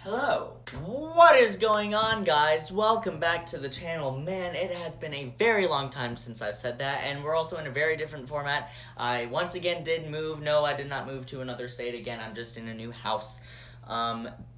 Hello. What is going on, guys? Welcome back to the channel. Man, it has been a very long time since I've said that, and we're also in a very different format. I once again did move. No, I did not move to another state again. I'm just in a new house.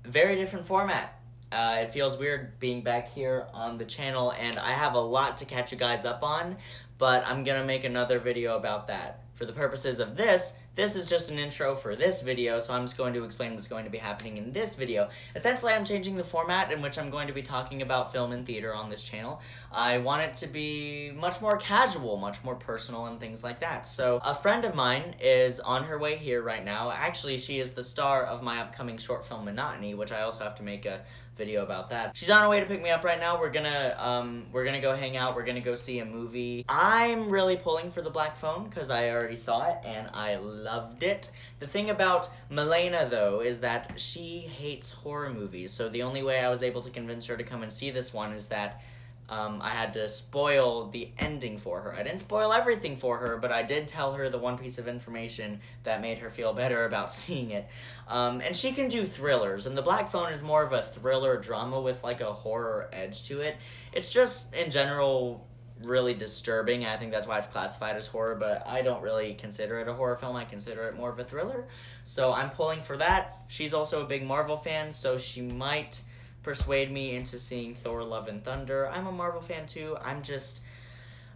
Very different format. It feels weird being back here on the channel, and I have a lot to catch you guys up on, but I'm gonna make another video about that. For the purposes of this is just an intro for this video, so I'm just going to explain what's going to be happening in this video. Essentially, I'm changing the format in which I'm going to be talking about film and theater on this channel. I want it to be much more casual, much more personal, and things like that. So, a friend of mine is on her way here right now. Actually, she is the star of my upcoming short film, Monotony, which I also have to make a video about that. She's on her way to pick me up right now. We're gonna go hang out. We're gonna go see a movie. I'm really pulling for the black phone because I already saw it and I loved it. The thing about Milena, though, is that she hates horror movies. So the only way I was able to convince her to come and see this one is that I had to spoil the ending for her. I didn't spoil everything for her, but I did tell her the one piece of information that made her feel better about seeing it. And she can do thrillers, and The Black Phone is more of a thriller drama with like a horror edge to it. It's just, in general, really disturbing. I think that's why it's classified as horror, but I don't really consider it a horror film. I consider it more of a thriller. So I'm pulling for that. She's also a big Marvel fan, so she might persuade me into seeing Thor: Love and Thunder. I'm a Marvel fan too.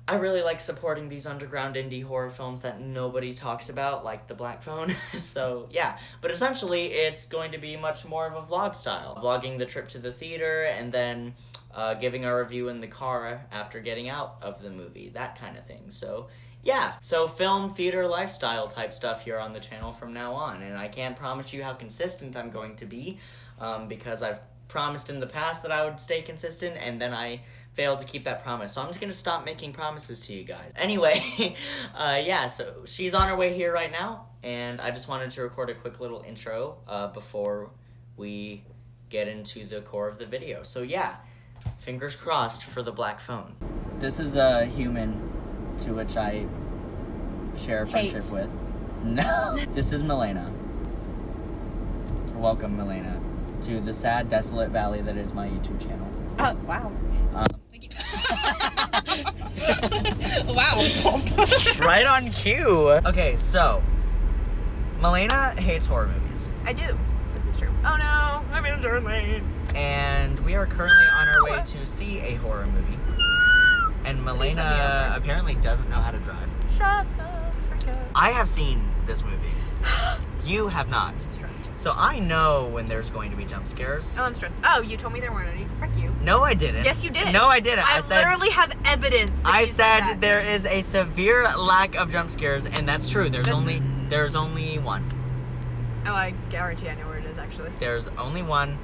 I really like supporting these underground indie horror films that nobody talks about, like The Black Phone. So yeah, but essentially it's going to be much more of a vlog style. Vlogging the trip to the theater and then giving a review in the car after getting out of the movie, that kind of thing. So yeah, so film, theater, lifestyle type stuff here on the channel from now on. And I can't promise you how consistent I'm going to be because I've promised in the past that I would stay consistent, and then I failed to keep that promise. So I'm just gonna stop making promises to you guys. Anyway, yeah, so she's on her way here right now, and I just wanted to record a quick little intro before we get into the core of the video. So yeah, fingers crossed for The Black Phone. This is a human to which I share a friendship with. No, this is Milena. Welcome, Milena, to the sad, desolate valley that is my YouTube channel. Oh, wow. Thank you. Wow. Right on cue. Okay, so, Milena hates horror movies. I do. This is true. Oh no, I'm in a turn lane. And we are currently on our way to see a horror movie. And Milena apparently doesn't know how to drive. Shut the frick up. I have seen this movie. You have not. Stressed. So I know when there's going to be jump scares. Oh, I'm stressed. Oh, you told me there weren't any. Frick you. No, I didn't. Yes, you did. No, I didn't. I literally have evidence. I said there is a severe lack of jump scares, and that's true. There's only one. Oh, I guarantee I know where it is, actually. There's only one.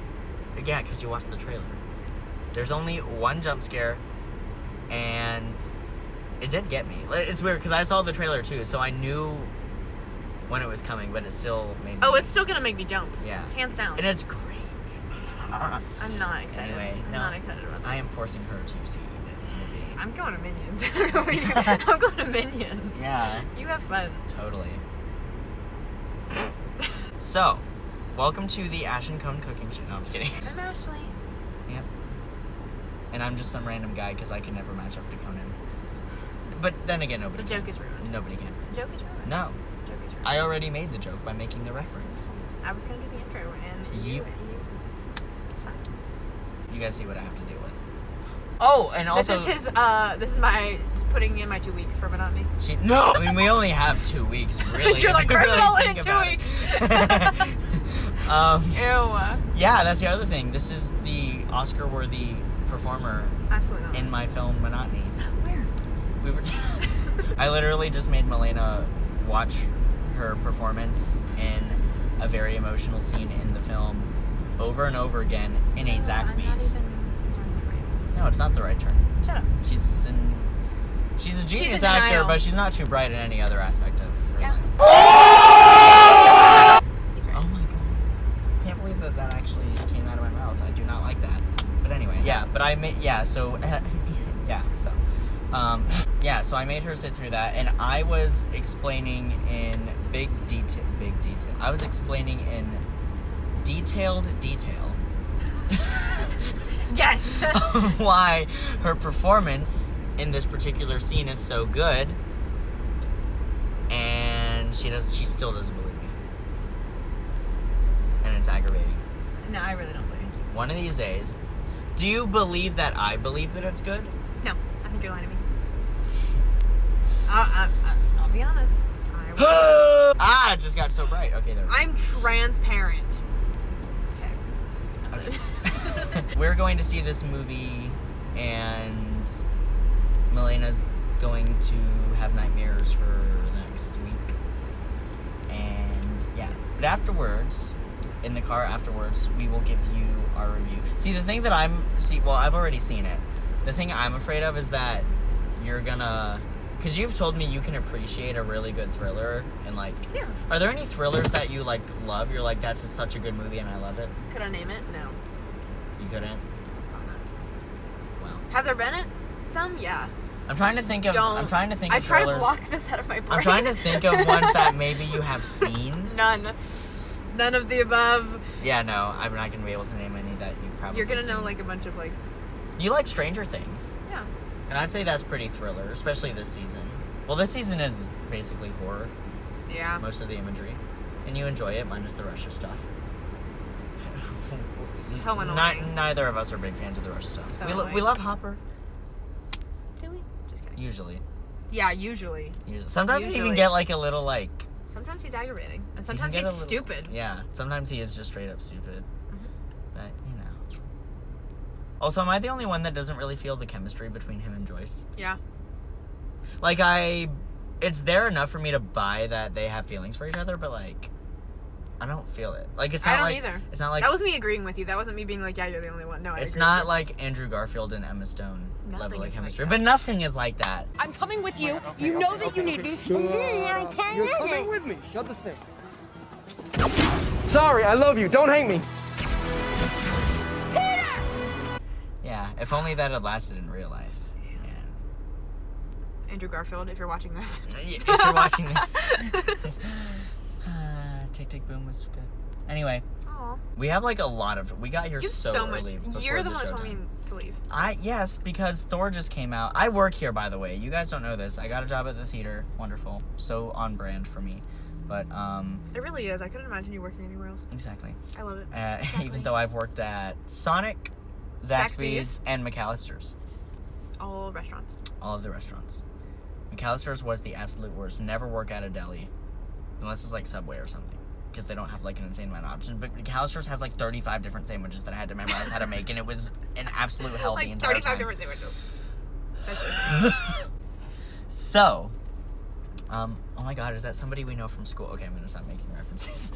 Yeah, because you watched the trailer. There's only one jump scare, and it did get me. It's weird because I saw the trailer too, so I knew when it was coming, but it still made me... Oh, it's still gonna make me jump. Yeah. Hands down. And it's great. I'm not excited. Anyway, I'm no. not excited about this. I am forcing her to see this movie. I'm going to Minions. I'm going to Minions. Yeah. You have fun. Totally. So, welcome to the Ash and Cone cooking show. No, I'm just kidding. I'm Ashley. Yep. And I'm just some random guy because I can never match up to Conan. But then again, nobody The can. joke is ruined. Nobody can. The joke is ruined. No. The joke is ruined. I already made the joke by making the reference. I was gonna do the intro, and you it's fine. You guys see what I have to deal with. Oh, and also... This is my putting in my 2 weeks for Monotony. No! I mean, we only have 2 weeks, really. You're like, really it all in think 2 about weeks. Ew. Yeah, that's the other thing. This is the Oscar-worthy performer Absolutely not. in my film, Monotony. Where? We were... I literally just made Milena watch her performance in a very emotional scene in the film over and over again in a Zaxby's. No, it's not the right turn. Shut up. She's a genius actor, but she's not too bright in any other aspect of her life. He's right. Oh my god. I can't believe that actually came out of my mouth. I do not like that. But anyway, yeah, but I made, yeah, so, so I made her sit through that, and I was explaining in big detail. I was explaining in detailed detail Yes. why her performance in this particular scene is so good, and she still doesn't believe me, and it's aggravating. No, I really don't believe you. One of these days, do you believe that I believe that it's good? No, I think you're lying to me. I'll be honest. It just got so bright. Okay, there we go. I'm transparent. Okay. That's it. We're going to see this movie, and Milena's going to have nightmares for the next week. And yes, but afterwards, in the car afterwards, we will give you our review. See, the thing that I've already seen it. The thing I'm afraid of is that you're gonna, because you've told me you can appreciate a really good thriller, and like, Yeah. Are there any thrillers that you like love? You're like, that's such a good movie and I love it. Could I name it? No. You couldn't? Probably not. Well, Have there been some? Yeah. I'm trying to think of I try thrillers. to block this out of my brain. I'm trying to think of ones that maybe you have seen. None of the above. Yeah, no, I'm not gonna be able to name any that you probably. You're gonna know seen. like a bunch of like. You like Stranger Things, Yeah. and I'd say that's pretty thriller, especially this season. Well, this season is basically horror, Yeah. most of the imagery, and you enjoy it minus the Russia stuff. So annoying. Neither of us are big fans of the Russia stuff. So we annoying. love Hopper. Do we? Just kidding. Usually. Yeah, usually. Sometimes he can Usually. get like a little like. Sometimes he's aggravating, and he sometimes can he's get a little- stupid. Yeah, sometimes he is just straight up stupid. Mhm. But you know. Also, am I the only one that doesn't really feel the chemistry between him and Joyce? Yeah. Like it's there enough for me to buy that they have feelings for each other, but like, I don't feel it. Like it's not I don't like either. it's not like That was me agreeing with you. That wasn't me being like, yeah, you're the only one. No, I it's agree not with like Andrew Garfield and Emma Stone Nothing level of is like chemistry, that. but nothing is like that. I'm coming with you. You know that you need me. You're coming with me. Shut the thing. Sorry, I love you. Don't hate me. Yeah, if only that had lasted in real life. Yeah. Andrew Garfield, if you're watching this. If you're watching this. Tick Tick Boom was good. Anyway, Aw. we have like a lot of. We got here You have so so much. early. You're the before one that told showtime. me to leave. Yes, because Thor just came out. I work here, by the way. You guys don't know this. I got a job at the theater. Wonderful. So on brand for me. But It really is. I couldn't imagine you working anywhere else. exactly. I love it. Even though I've worked at Sonic, Zaxby's, and McAllister's. All restaurants. All of the restaurants. McAllister's was the absolute worst. Never work at a deli. Unless it's like Subway or something. Because they don't have like an insane amount of options. But McAllister's has like 35 different sandwiches that I had to memorize how to make. And it was an absolute hell the Like entire 35 time. different sandwiches. That's it. So, oh my god, is that somebody we know from school? Okay, I'm gonna stop making references.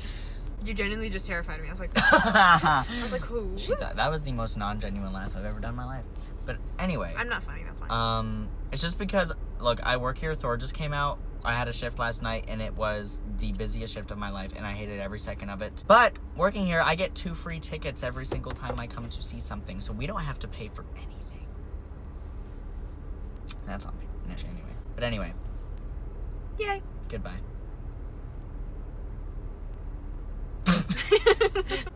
You genuinely just terrified me. I was like, who? That was the most non-genuine laugh I've ever done in my life. But anyway, I'm not funny. That's fine. it's just because, look, I work here. Thor just came out. I had a shift last night, and it was the busiest shift of my life, and I hated every second of it. But working here, I get 2 free tickets every single time I come to see something, so we don't have to pay for anything. That's on me. Anyway. But anyway, Yay. goodbye.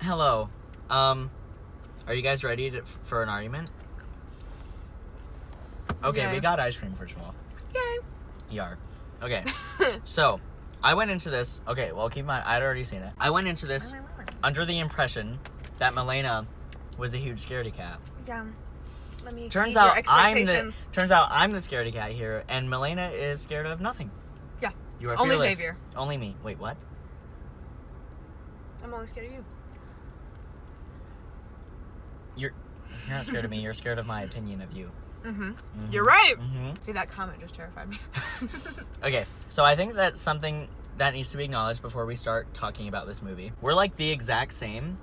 Hello. Are you guys ready for an argument? Okay, Yay. we got ice cream, first of all. Yay. Yar. Okay. So, I went into this. Okay, well, keep in mind, I'd already seen it. I went into this under the impression that Milena was a huge scaredy cat. Yeah. Let me Turns exceed out your I'm expectations. the scaredy cat here, and Milena is scared of nothing. Yeah. You are Only fearless. Xavier. Only me. Wait, what? I'm only scared of you. You're not scared of me. You're scared of my opinion of you. Mm-hmm. You're right. Mm-hmm. See, that comment just terrified me. Okay, so I think that's something that needs to be acknowledged before we start talking about this movie. We're like the exact same,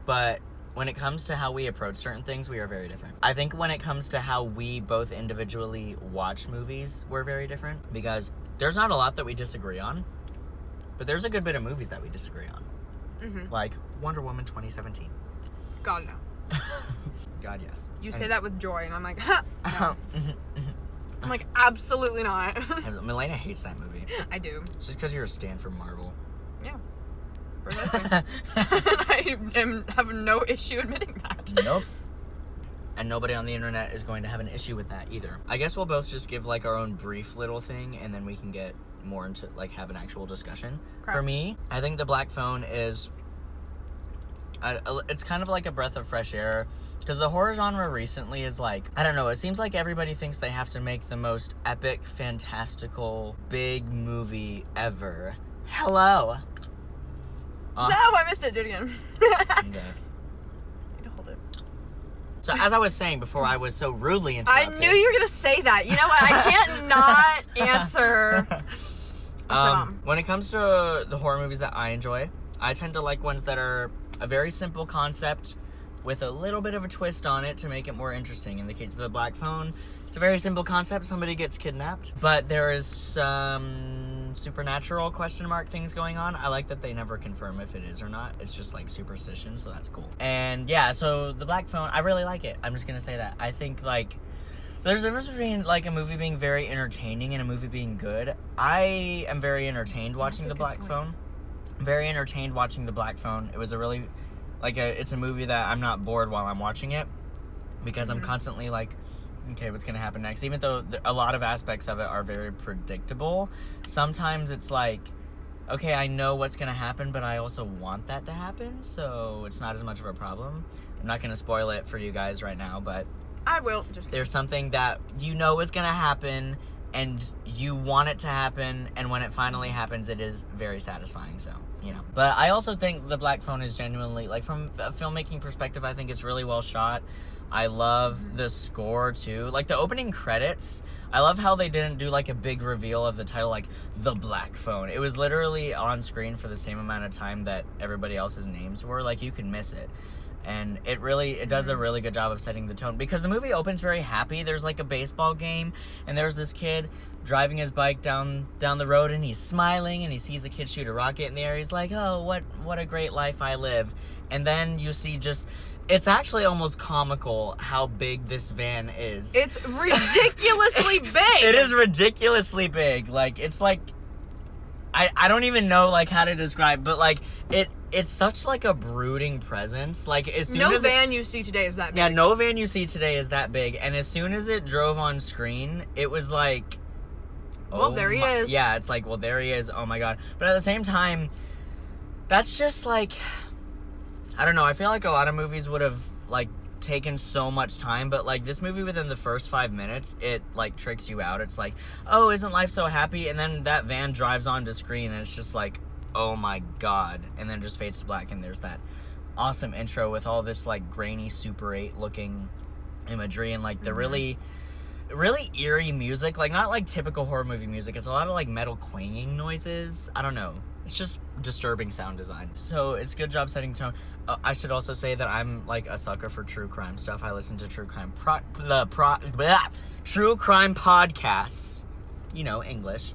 but when it comes to how we approach certain things, we are very different. I think when it comes to how we both individually watch movies, we're very different, because there's not a lot that we disagree on, but there's a good bit of movies that we disagree on. Mm-hmm. Like Wonder Woman 2017. God, no. God, yes. You say that with joy, and I'm like, ha! No. I'm like, absolutely not. Milena hates that movie. I do. It's just because you're a stan for Marvel. Yeah. Precisely. I have no issue admitting that. Nope. And nobody on the internet is going to have an issue with that either. I guess we'll both just give like our own brief little thing, and then we can get more into like have an actual discussion. Okay. For me, I think The Black Phone is it's kind of like a breath of fresh air, because the horror genre recently is like, I don't know, it seems like everybody thinks they have to make the most epic, fantastical, big movie ever. Hello. No, I missed it. Do it again. Okay. Need to hold it. So as I was saying before, I was so rudely I interrupted. knew you were gonna say that. You know what? I can't not answer. When it comes to the horror movies that I enjoy, I tend to like ones that are a very simple concept with a little bit of a twist on it to make it more interesting. In the case of The Black Phone, it's a very simple concept. Somebody gets kidnapped, but there is some supernatural question mark things going on. I like that they never confirm if it is or not. It's just like superstition, so that's cool. And yeah, so The Black Phone, I really like it. I'm just gonna say that. I think like there's a difference between like a movie being very entertaining and a movie being good. I am very entertained watching The Black Phone. Very entertained watching The Black Phone. It was a really it's a movie that I'm not bored while I'm watching it, because I'm constantly like, okay, what's gonna happen next? Even though a lot of aspects of it are very predictable, sometimes it's like, okay, I know what's gonna happen, but I also want that to happen, so it's not as much of a problem. I'm not gonna spoil it for you guys right now, but I will. Just there's something that you know is gonna happen, and you want it to happen, and when it finally happens, it is very satisfying, so, you know. But I also think The Black Phone is genuinely, like, from a filmmaking perspective, I think it's really well shot. I love the score, too. Like, the opening credits, I love how they didn't do, like, a big reveal of the title, like, The Black Phone. It was literally on screen for the same amount of time that everybody else's names were. Like, you can miss it. And it does a really good job of setting the tone, because the movie opens very happy. There's like a baseball game, and there's this kid driving his bike down the road, and he's smiling, and he sees a kid shoot a rocket in the air. He's like, oh, what a great life I live. And then you see it's actually almost comical how big this van is. It's ridiculously big. It is ridiculously big. Like, it's like, I don't even know like how to describe, but like it's such like a brooding presence. Like, as soon no as van you see today is that big. Yeah, no van you see today is that big. And as soon as it drove on screen, it was like, well, there he is. Yeah, it's like, well, there he is. Oh my god. But at the same time, that's just like, I don't know. I feel like a lot of movies would have like taken so much time, but like this movie, within the first 5 minutes, it like tricks you out. It's like, oh, isn't life so happy? And then that van drives onto screen, and it's just like, oh my god. And then it just fades to black, and there's that awesome intro with all this like grainy Super 8 looking imagery, and like the really eerie music, like not like typical horror movie music. It's a lot of like metal clanging noises. I don't know. It's just disturbing sound design. So it's a good job setting tone. I should also say that I'm like a sucker for true crime stuff. I listen to true crime true crime podcasts. You know, English.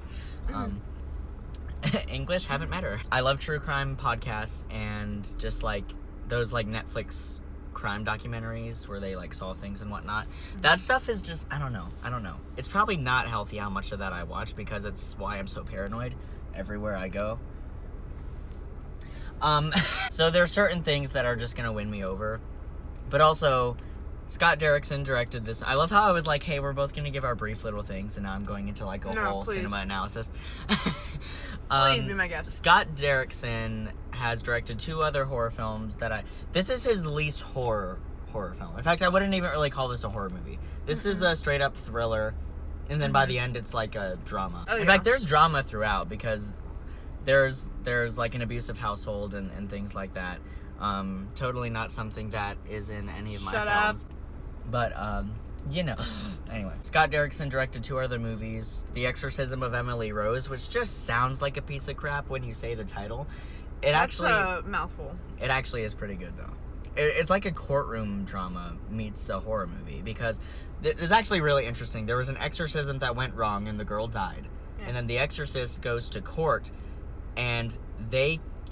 English haven't met her. I love true crime podcasts, and just like those like Netflix crime documentaries where they like solve things and whatnot. That stuff is just, I don't know. It's probably not healthy how much of that I watch, because it's why I'm so paranoid everywhere I go. So there are certain things that are just gonna win me over, but also Scott Derrickson directed this. I love how I was like, hey, we're both gonna give our brief little things, and now I'm going into like a whole cinema analysis. Please be my guest. Scott Derrickson has directed 2 other horror films that this is his least horror film. In fact, I wouldn't even really call this a horror movie. This is a straight up thriller, and then by the end it's like a drama. In fact, there's drama throughout, because there's like an abusive household and things like that. Totally not something that is in any of my films. But you know, anyway, Scott Derrickson directed 2 other movies: The Exorcism of Emily Rose, which just sounds like a piece of crap when you say the title. That's a mouthful. It actually is pretty good though. It's like a courtroom drama meets a horror movie, because it's actually really interesting. There was an exorcism that went wrong and the girl died, and then the exorcist goes to court, and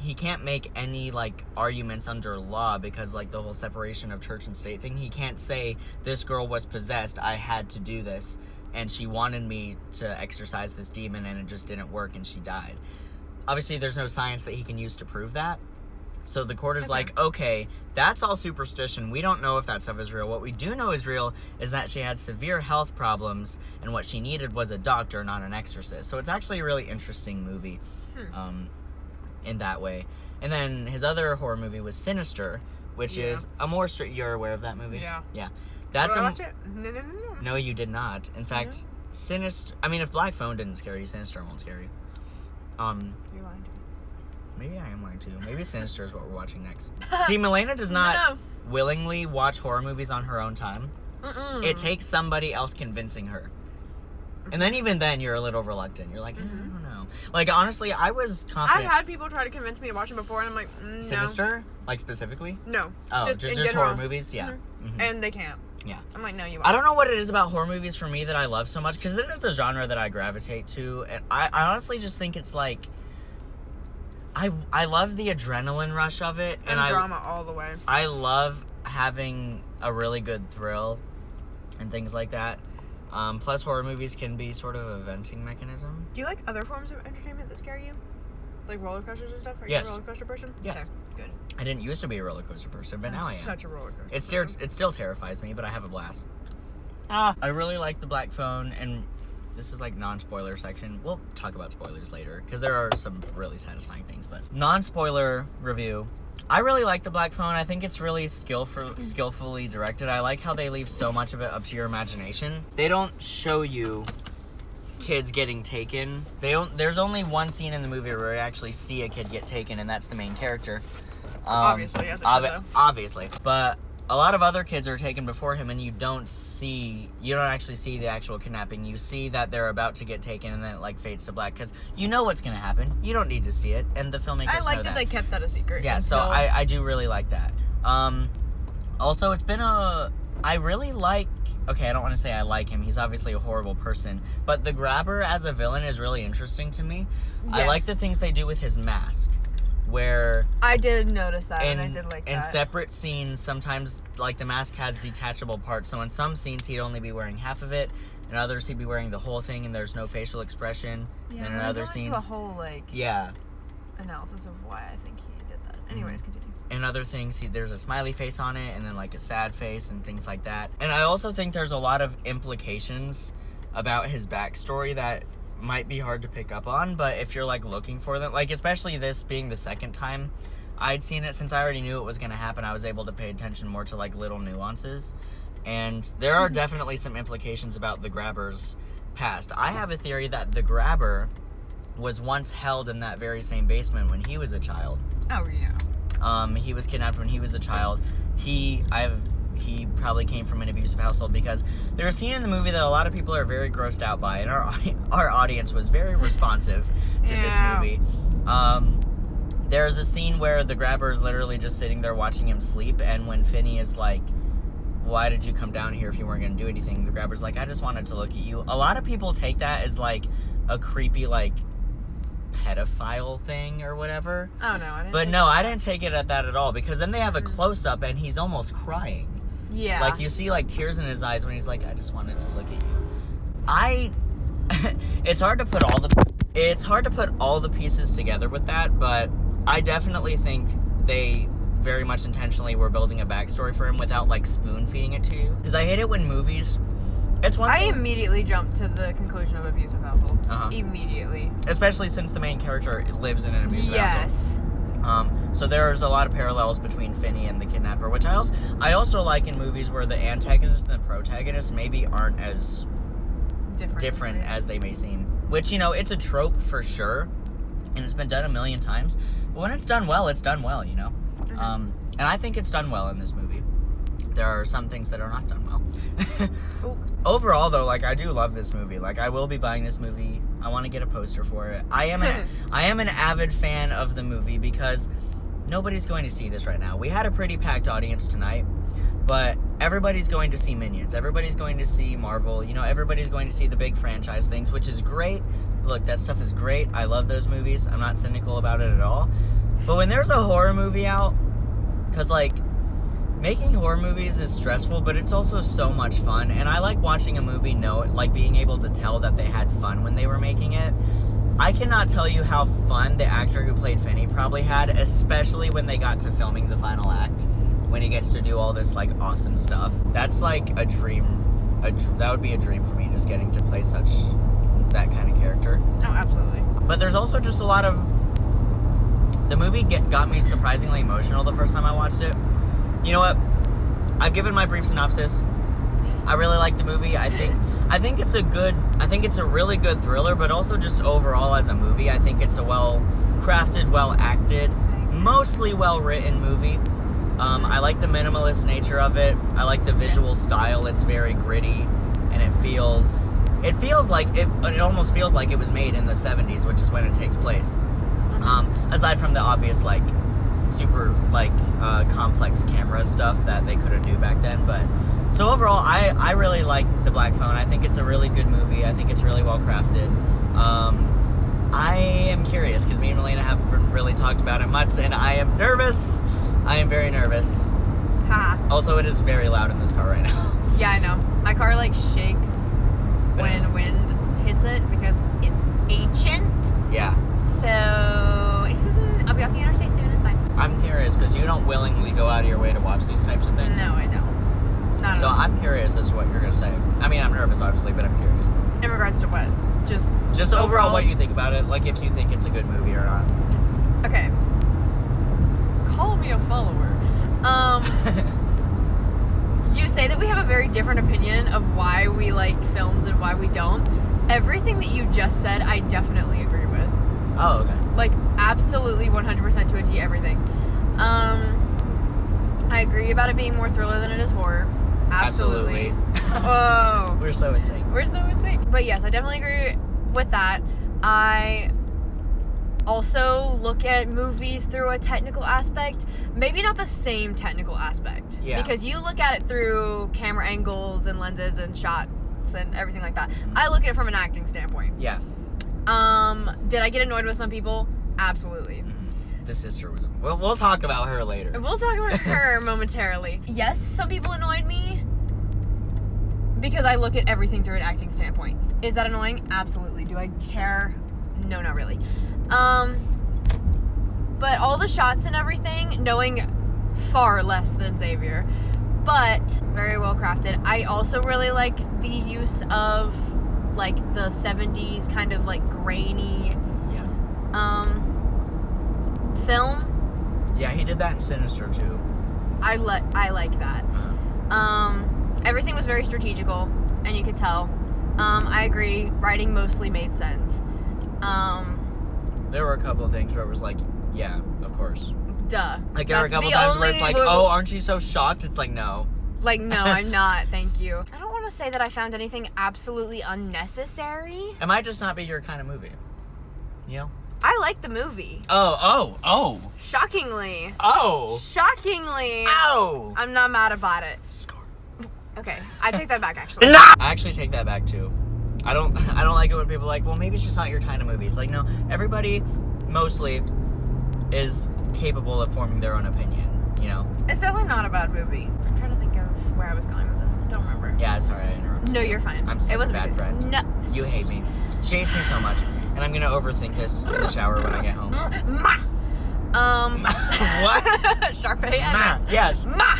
he can't make any like arguments under law, because like the whole separation of church and state thing. He can't say, this girl was possessed, I had to do this, and she wanted me to exorcise this demon, and it just didn't work, and she died. Obviously there's no science that he can use to prove that, So the court is like, okay, that's all superstition. We don't know if that stuff is real. What we do know is real is that she had severe health problems, and what she needed was a doctor, not an exorcist. So it's actually a really interesting movie in that way. And then his other horror movie was Sinister, which is a more you're aware of that movie? Yeah. Yeah. Did I watch it? No. No, you did not. In fact, Sinister... I mean, if Black Phone didn't scare you, Sinister won't scare you. You're lying to me. Maybe I am lying too. Maybe Sinister is what we're watching next. See, Milena does not willingly watch horror movies on her own time. It takes somebody else convincing her. And then even then, you're a little reluctant. You're like, I don't know. Like, honestly, I was confident. I've had people try to convince me to watch it before, and I'm like, no. Sinister? Like, specifically? No. Oh, just horror movies? Yeah. And they can't. Yeah. I'm like, no, you won't. I don't know what it is about horror movies for me that I love so much, because it is a genre that I gravitate to, and I honestly just think it's like, I love the adrenaline rush of it, and drama all the way. I love having a really good thrill and things like that. Plus, horror movies can be sort of a venting mechanism. Do you like other forms of entertainment that scare you? Like roller coasters and stuff? Are you a roller coaster person? Yes. Okay, good. I didn't used to be a roller coaster person, but now I am. Such a roller coaster. It still terrifies me, but I have a blast. I really like the Black Phone, and this is like non-spoiler section. We'll talk about spoilers later, because there are some really satisfying things, but non-spoiler review. I really like the Black Phone. I think it's really skillfully directed. I like how they leave so much of it up to your imagination. They don't show you kids getting taken. There's only one scene in the movie where you actually see a kid get taken, and that's the main character. Obviously, yes, it should, though. Obviously. But a lot of other kids are taken before him, and you don't actually see the actual kidnapping. You see that they're about to get taken, and then it like fades to black, because you know what's going to happen. You don't need to see it, and the filmmakers I like know that they kept that a secret. Yeah, so I do really like that. Also, it's been I really like... Okay, I don't want to say I like him. He's obviously a horrible person. But the Grabber as a villain is really interesting to me. Yes. I like the things they do with his mask. Where... I did notice that, and I did like that. In separate scenes, sometimes, like, the mask has detachable parts. So in some scenes, he'd only be wearing half of it. In others, he'd be wearing the whole thing, and there's no facial expression. Yeah, and in other scenes... a whole, like... Yeah. Analysis of why I think he did that. Anyways, continue. In other things, there's a smiley face on it, and then like a sad face and things like that. And I also think there's a lot of implications about his backstory that might be hard to pick up on, but if you're like looking for them, like especially this being the second time I'd seen it, since I already knew it was going to happen, I was able to pay attention more to like little nuances. And there are definitely some implications about the Grabber's past. I have a theory that the Grabber was once held in that very same basement when he was a child. Oh, yeah. He was kidnapped when he was a child. He probably came from an abusive household, because there's a scene in the movie that a lot of people are very grossed out by, and our audience was very responsive to this movie. There's a scene where the Grabber is literally just sitting there watching him sleep, and when Finney is like, why did you come down here if you weren't going to do anything? The Grabber's like, I just wanted to look at you. A lot of people take that as like a creepy, like, pedophile thing or whatever. Oh no, I didn't. But no, I didn't take it at that at all, because then they have a close-up and he's almost crying. Yeah. Like you see like tears in his eyes when he's like, I just wanted to look at you. It's hard to put all the pieces together with that, but I definitely think they very much intentionally were building a backstory for him without like spoon-feeding it to you. Because I hate it when movies... I immediately jumped to the conclusion of abusive household. Immediately. Especially since the main character lives in an abusive household. So there's a lot of parallels between Finney and the kidnapper, which I also like in movies where the antagonist and the protagonist maybe aren't as different as they may seem. Which, you know, it's a trope for sure, and it's been done a million times. But when it's done well, you know? And I think it's done well in this movie. There are some things that are not done well. Overall, though, like, I do love this movie. Like, I will be buying this movie. I want to get a poster for it. I am an avid fan of the movie, because nobody's going to see this right now. We had a pretty packed audience tonight, but everybody's going to see Minions. Everybody's going to see Marvel. You know, everybody's going to see the big franchise things, which is great. Look, that stuff is great. I love those movies. I'm not cynical about it at all. But when there's a horror movie out, because, like, making horror movies is stressful, but it's also so much fun, and I like watching a movie being able to tell that they had fun when they were making it. I cannot tell you how fun the actor who played Finney probably had, especially when they got to filming the final act, when he gets to do all this, like, awesome stuff. That's, like, a dream. That would be a dream for me, just getting to play that kind of character. Oh, absolutely. But there's also just a lot of... The movie got me surprisingly emotional the first time I watched it. You know what? I've given my brief synopsis. I really like the movie. I think it's a really good thriller, but also just overall as a movie, I think it's a well-crafted, well-acted, mostly well-written movie. I like the minimalist nature of it. I like the visual style. It's very gritty, and it almost feels like it was made in the 70s, which is when it takes place. Aside from the obvious, like, super, like, complex camera stuff that they couldn't do back then, but... So overall, I really like The Black Phone. I think it's a really good movie. I think it's really well crafted. I am curious, because me and Melena haven't really talked about it much, and I am nervous. I am very nervous. Haha. Also, it is very loud in this car right now. Yeah, I know. My car, like, shakes when wind hits it, because it's ancient. Yeah. So, I'll be off the interstate soon, it's fine. I'm curious, because you don't willingly go out of your way to watch these types of things. No, I don't. Not So at all. I'm curious as to what you're going to say. I mean, I'm nervous, obviously, but I'm curious. In regards to what? Just overall what you think about it, like if you think it's a good movie or not. Okay. Call me a follower. You say that we have a very different opinion of why we like films and why we don't. Everything that you just said, I definitely agree with. Oh, okay. Like, absolutely 100% to a T, everything. I agree about it being more thriller than it is horror. Absolutely. Whoa. We're so insane. We're so insane. But yes, I definitely agree with that. I also look at movies through a technical aspect. Maybe not the same technical aspect. Yeah. Because you look at it through camera angles and lenses and shots and everything like that. I look at it from an acting standpoint. Yeah. Did I get annoyed with some people? Absolutely. The sister was... We'll talk about her later. We'll talk about her momentarily. Yes, some people annoyed me because I look at everything through an acting standpoint. Is that annoying? Absolutely. Do I care? No, not really. But all the shots and everything, knowing far less than Xavier, but very well crafted. I also really like the use of, like, the 70s kind of, like, grainy, film. Yeah, he did that in Sinister too. I like that. Everything was very strategical, and you could tell. I agree. Writing mostly made sense. There were a couple of things where it was like, yeah, of course. Duh. Like, there were a That's couple the times where it's only like, movie- oh, aren't you so shocked? It's like, no. Like, no, I'm not. Thank you. I don't want to say that I found anything absolutely unnecessary. It might just not be your kind of movie. You know? I like the movie. Oh. Shockingly. Oh. Shockingly. Oh. I'm not mad about it. Score. Okay, I take that back, actually. I actually take that back too. I don't like it when people are like, well, maybe it's just not your kind of movie. It's like, no, everybody mostly is capable of forming their own opinion, you know? It's definitely not a bad movie. I'm trying to think of where I was going with this. I don't remember. Yeah, sorry, I interrupted. No, you're fine. I'm such It was a bad friend. No. You hate me. She hates me so much. And I'm gonna overthink this in the shower when I get home. Ma. What? Sharpay Ma. Edmonds. Yes. Ma.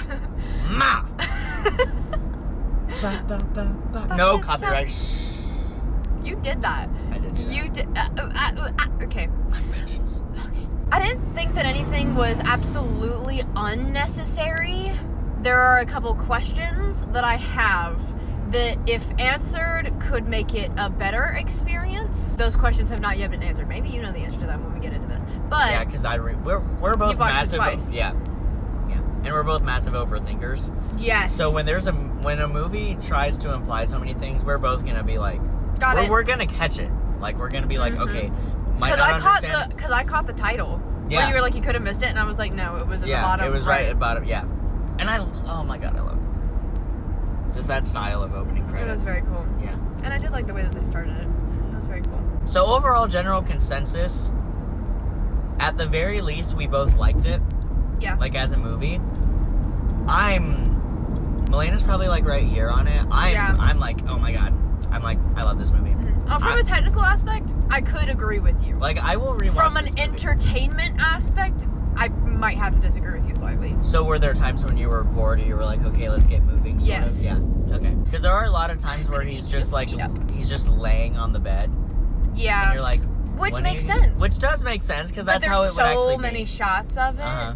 Ma. No copyright. Shh. You did that. I did do that. You did. Okay. My vengeance. Okay. I didn't think that anything was absolutely unnecessary. There are a couple questions that I have that, if answered, could make it a better experience. Those questions have not yet been answered. Maybe you know the answer to them when we get into this. But Yeah, because we're both You've watched massive. it twice. Yeah. And we're both massive overthinkers. yes. So when a movie tries to imply so many things, we're both gonna be like, Got it. we're gonna catch it. Like, we're gonna be like, okay, might Because not understand. I caught the title. Yeah. Where you were like, you could have missed it, and I was like, no, it was at the bottom. it was right at the bottom. Yeah, and oh my god, I love it. Just that style of opening It credits. was very cool. Yeah. And I did like the way that they started it. It was very cool. So overall, general consensus. At the very least, we both liked it. Yeah. Like, as a movie. Melena's probably like right here on it. I'm like, oh my god. I'm like, I love this movie. From a technical aspect, I could agree with you. Like, I will rewatch From an this movie. entertainment aspect, I might have to disagree with you slightly. So were there times when you were bored or you were like, okay, let's get moving? Sort Yes. of? Yeah. Okay. Because there are a lot of times where he's just like, he's just laying on the bed. Yeah. And you're like, which when makes he- sense. Which does make sense because that's how it would But actually there's so be. many shots of it. Uh-huh.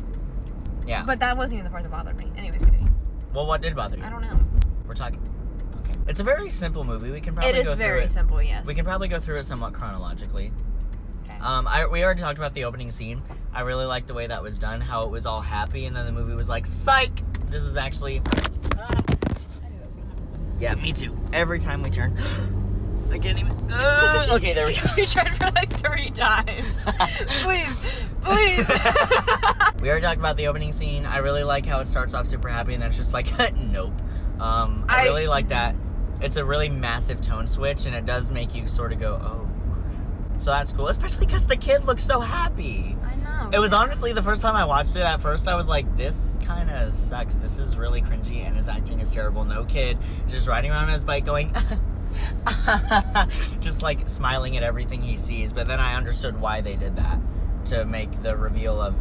Yeah. But that wasn't even the part that bothered me. Anyways, continue. Well, what did bother you? I don't know. We're talking. Okay. It's a very simple movie. We can probably It is go through very it. simple, yes. We can probably go through it somewhat chronologically. Okay. We already talked about the opening scene. I really liked the way that was done, how it was all happy, and then the movie was like, psych! This is actually... Yeah, me too. Every time we turn... I can't even... okay, there we go. You tried for like 3 times. Please. We already talked about the opening scene. I really like how it starts off super happy, and then it's just like, nope. I really like that. It's a really massive tone switch, and it does make you sort of go, oh, crap. So that's cool, especially because the kid looks so happy. I know. It was honestly, the first time I watched it, at first I was like, this kind of sucks. This is really cringy, and his acting is terrible. No kid just riding around on his bike going, just like smiling at everything he sees. But then I understood why they did that, to make the reveal of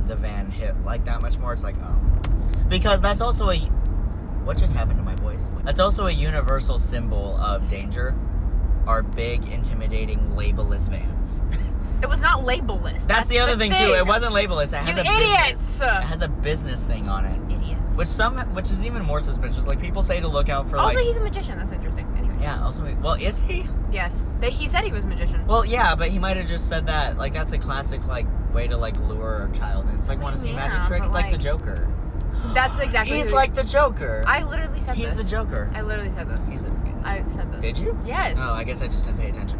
the van hit like that much more. It's like, oh. Because that's also a... What just happened to my voice? That's also a universal symbol of danger. Are big, intimidating, labelless vans. It was not labelless. That's the other thing too. It wasn't labelless. It has You a business. idiots! It has a business thing on it. Idiots. Which is even more suspicious. Like, people say to look out for Also, like... he's a magician. That's interesting. Anyways. Yeah, also... Well, is he? Yes. He said he was a magician. Well, yeah, but he might have just said that. Like, that's a classic, like, way to, like, lure a child in. It's like, want to see a magic trick? but, It's like the like, Joker. That's exactly He's who- like the Joker. I literally said He's this. the Joker. I literally said this. I said this. Did you? Yes. Oh, I guess I just didn't pay attention.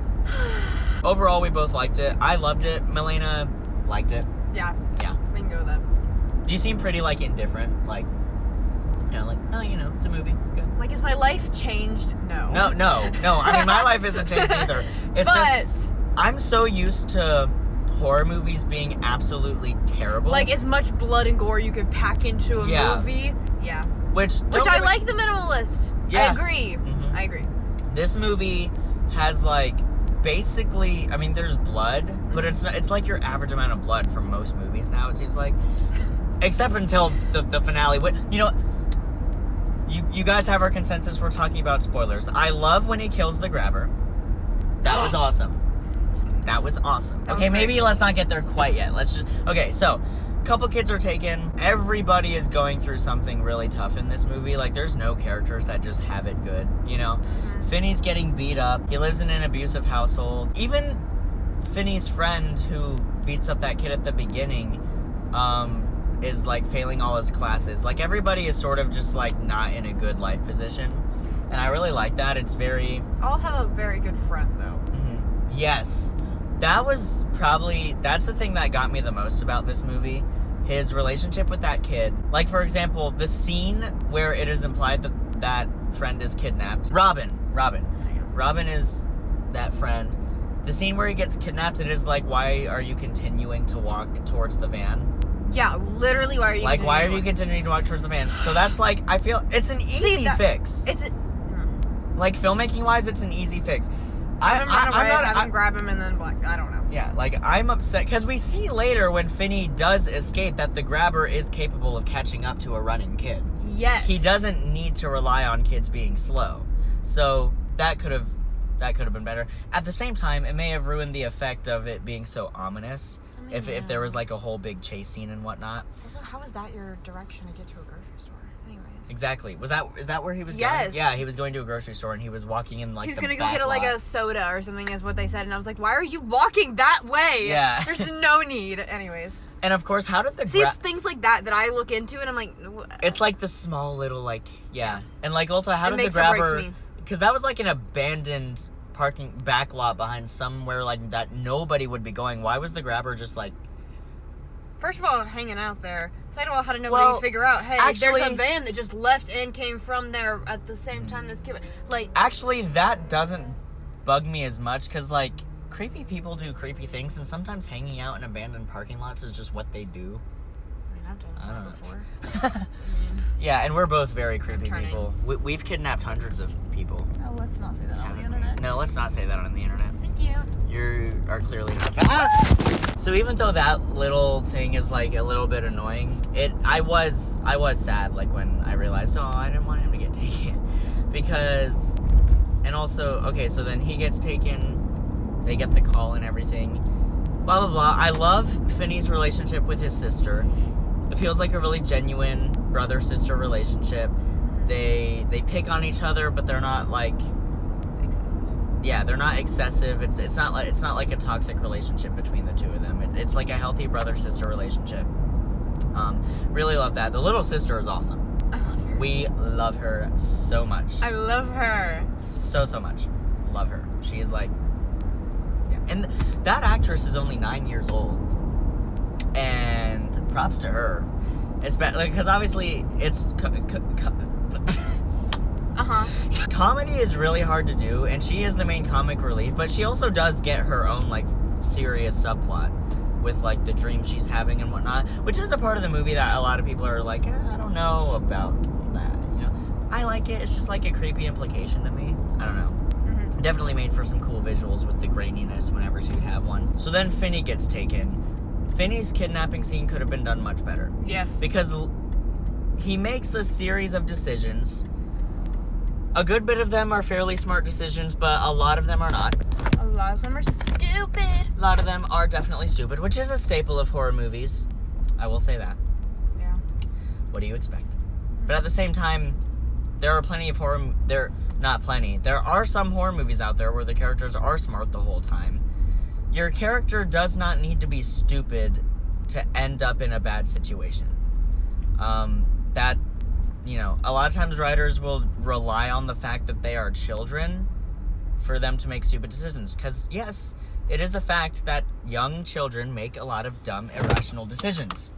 Overall, we both liked it. I loved it. Milena liked it. Yeah. Yeah. We can go with that. You seem pretty, like, indifferent. Like, you know, like, oh, you know, it's a movie. Good. Like, is my life changed? No. No. I mean, my life isn't changed either. It's but, just, I'm so used to horror movies being absolutely terrible. like, as much blood and gore you could pack into a Yeah. movie. Yeah. Which I like the minimalist. Yeah. I agree. Mhm. I agree. This movie has, like, basically, I mean, there's blood, but it's like your average amount of blood for most movies now, it seems like. Except until the finale. You know, you guys have our consensus. We're talking about spoilers. I love when he kills the grabber. That was awesome. That was awesome. That was Okay, great. maybe let's not get there quite yet. Okay, so, couple kids are taken. Everybody is going through something really tough in this movie. Like, there's no characters that just have it good, you know? Finney's getting beat up. He lives in an abusive household. Even Finney's friend who beats up that kid at the beginning, is, like, failing all his classes. Like, everybody is sort of just, like, not in a good life position. And I really like that. It's very... I'll have a very good friend, though. Mm-hmm. Yes. That's the thing that got me the most about this movie. His relationship with that kid. Like, for example, the scene where it is implied that that friend is kidnapped. Robin is that friend. The scene where he gets kidnapped, it is like, why are you continuing to walk towards the van? Yeah, literally, why are you Why are you continuing to walk towards the van? So that's like, I feel, it's an easy fix. Like, filmmaking-wise, it's an easy fix. Have him run away, have him grab him, and then I don't know. Yeah, like, I'm upset, because we see later when Finney does escape that the grabber is capable of catching up to a running kid. Yes. He doesn't need to rely on kids being slow. So, that could have been better. At the same time, it may have ruined the effect of it being so ominous, if there was, like, a whole big chase scene and whatnot. Also, how was that your direction to get to a grocery store? Anyways. Exactly. Is that where he was Yes. going? Yeah, he was going to a grocery store, and he was walking in, like, he was the gonna go back get like lot. a soda or something, is what they said, and I was like, why are you walking that way? Yeah. There's no need. Anyways. And, of course, how did the See, it's things like that I look into, and I'm like... It's like the small little, like, yeah. And, like, also, how It did the makes or breaks grabber... me. Because that was, like, an abandoned parking back lot behind somewhere, like, that nobody would be going. Why was the grabber just, like... First of all, hanging out there. Second of all, how did Well, nobody figure out, hey, actually- there's a van that just left and came from there at the same time this kid... Like... Actually, that doesn't bug me as much, because, like, creepy people do creepy things, and sometimes hanging out in abandoned parking lots is just what they do. I mean, I've done I that don't know. before. Yeah, and we're both very creepy turning. people. We've kidnapped hundreds of people. Oh, let's not say that on the internet. No, let's not say that on the internet. Thank you. You are clearly not. So even though that little thing is like a little bit annoying, I was sad like when I realized, I didn't want him to get taken, because, and also, okay, so then he gets taken, they get the call and everything, blah blah blah. I love Finney's relationship with his sister. It feels like a really genuine brother-sister relationship. They pick on each other, but they're not like Excessive. Yeah, they're not excessive. It's not like a toxic relationship between the two of them. It's like a healthy brother-sister relationship. Really love that. The little sister is awesome. I love her. We love her so much. I love her. So much. Love her. She is like, yeah. And that actress is only 9 years old. And props to her. Because obviously it's comedy is really hard to do, and she is the main comic relief, but she also does get her own like serious subplot with like the dreams she's having and whatnot, which is a part of the movie that a lot of people are like, I don't know about that, you know. I like it. It's just like a creepy implication to me. I don't know. Mm-hmm. Definitely made for some cool visuals with the graininess whenever she would have one. So then Finney gets taken. Finney's kidnapping scene could have been done much better. Yes. Because he makes a series of decisions. A good bit of them are fairly smart decisions, but a lot of them are not. A lot of them are stupid. A lot of them are definitely stupid, which is a staple of horror movies. I will say that. Yeah. What do you expect? But at the same time, there are plenty of there are some horror movies out there where the characters are smart the whole time. Your character does not need to be stupid to end up in a bad situation. A lot of times writers will rely on the fact that they are children for them to make stupid decisions. Because, yes, it is a fact that young children make a lot of dumb, irrational decisions.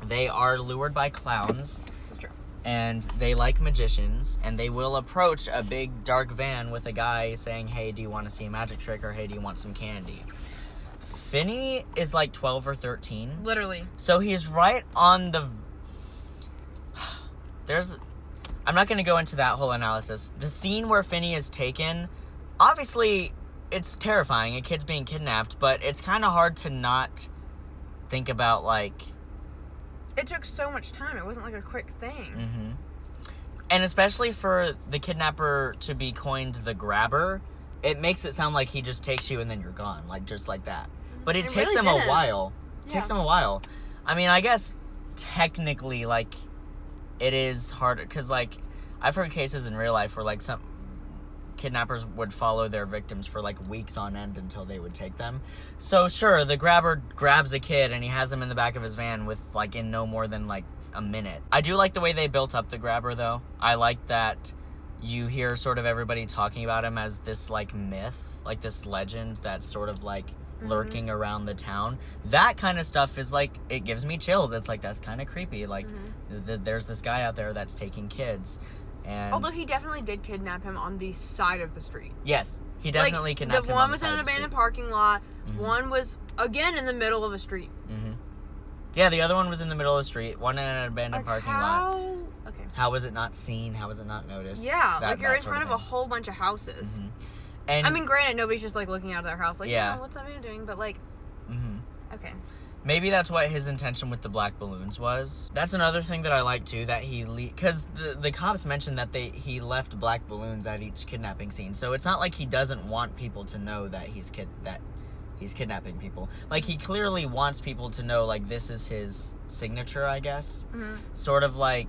They are lured by clowns. This is true. And they like magicians, and they will approach a big dark van with a guy saying, hey, do you want to see a magic trick, or hey, do you want some candy? Finney is like 12 or 13. Literally. So he's right on the... I'm not going to go into that whole analysis. The scene where Finney is taken, obviously, it's terrifying. A kid's being kidnapped, but it's kind of hard to not think about, like... It took so much time. It wasn't like a quick thing. Mm-hmm. And especially for the kidnapper to be coined the grabber, it makes it sound like he just takes you and then you're gone, like just like that. But it takes really him didn't. a while. It Yeah. takes him a while. I mean, I guess technically, like, it is harder, because, like, I've heard cases in real life where, like, some kidnappers would follow their victims for, like, weeks on end until they would take them. So, sure, the grabber grabs a kid and he has him in the back of his van with, like, in no more than, like, a minute. I do like the way they built up the grabber, though. I like that you hear sort of everybody talking about him as this, like, myth, like, this legend that's sort of, like, lurking around the town. That kind of stuff is like, it gives me chills. It's like, that's kind of creepy. Like, there's this guy out there that's taking kids. And Although he definitely did kidnap him on the side of the street. yes, he definitely kidnapped the him one on was the in side an of the abandoned street. parking lot. One was again in the middle of a street. Yeah, the other one was in the middle of the street. One in an abandoned parking lot. Okay. How was it not seen? How was it not noticed? Yeah, That- like you're that in sort front of a thing. whole bunch of houses. And I mean, granted, nobody's just like looking out of their house, like, Yeah. what's that man doing? But like, okay. maybe that's what his intention with the black balloons was. That's another thing that I like too, that he because the cops mentioned that he left black balloons at each kidnapping scene. So it's not like he doesn't want people to know that he's kidnapping people. Like, he clearly wants people to know, like, this is his signature, I guess. Sort of like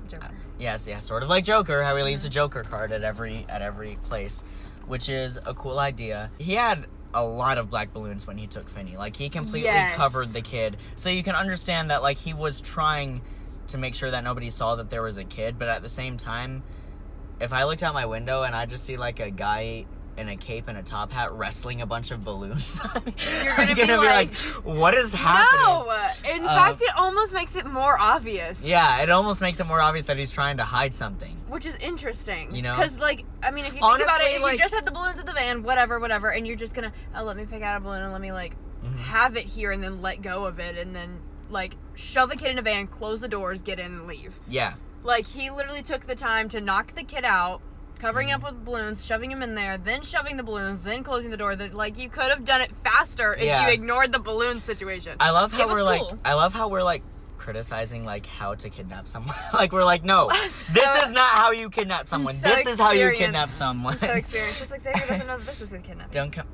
Joker. Yes, sort of like Joker, how he leaves a Joker card at every place, which is a cool idea. He had a lot of black balloons when he took Finney. Like, he completely covered the kid. So you can understand that, like, he was trying to make sure that nobody saw that there was a kid, but at the same time, if I looked out my window and I just see, like, a guy in a cape and a top hat wrestling a bunch of balloons, You're I'm gonna gonna be like, what is happening? No! In fact, it almost makes it more obvious. Yeah, it almost makes it more obvious that he's trying to hide something. Which is interesting. You know? Because, like, I mean, if you think about Honestly, it, if like- you just had the balloons in the van, whatever, and you're just gonna, let me pick out a balloon and let me, like, have it here and then let go of it and then, like, shove the kid in a van, close the doors, get in and leave. Yeah. Like, he literally took the time to knock the kid out, covering up with balloons, shoving him in there, then shoving the balloons, then closing the door. That like you could have done it faster if you ignored the balloon situation. I love how we're like criticizing like how to kidnap someone. Like we're like, no, this is not how you kidnap someone. This is how you kidnap someone. I'm so experienced. Just like Xavier doesn't know that this is a kidnapping. Don't come.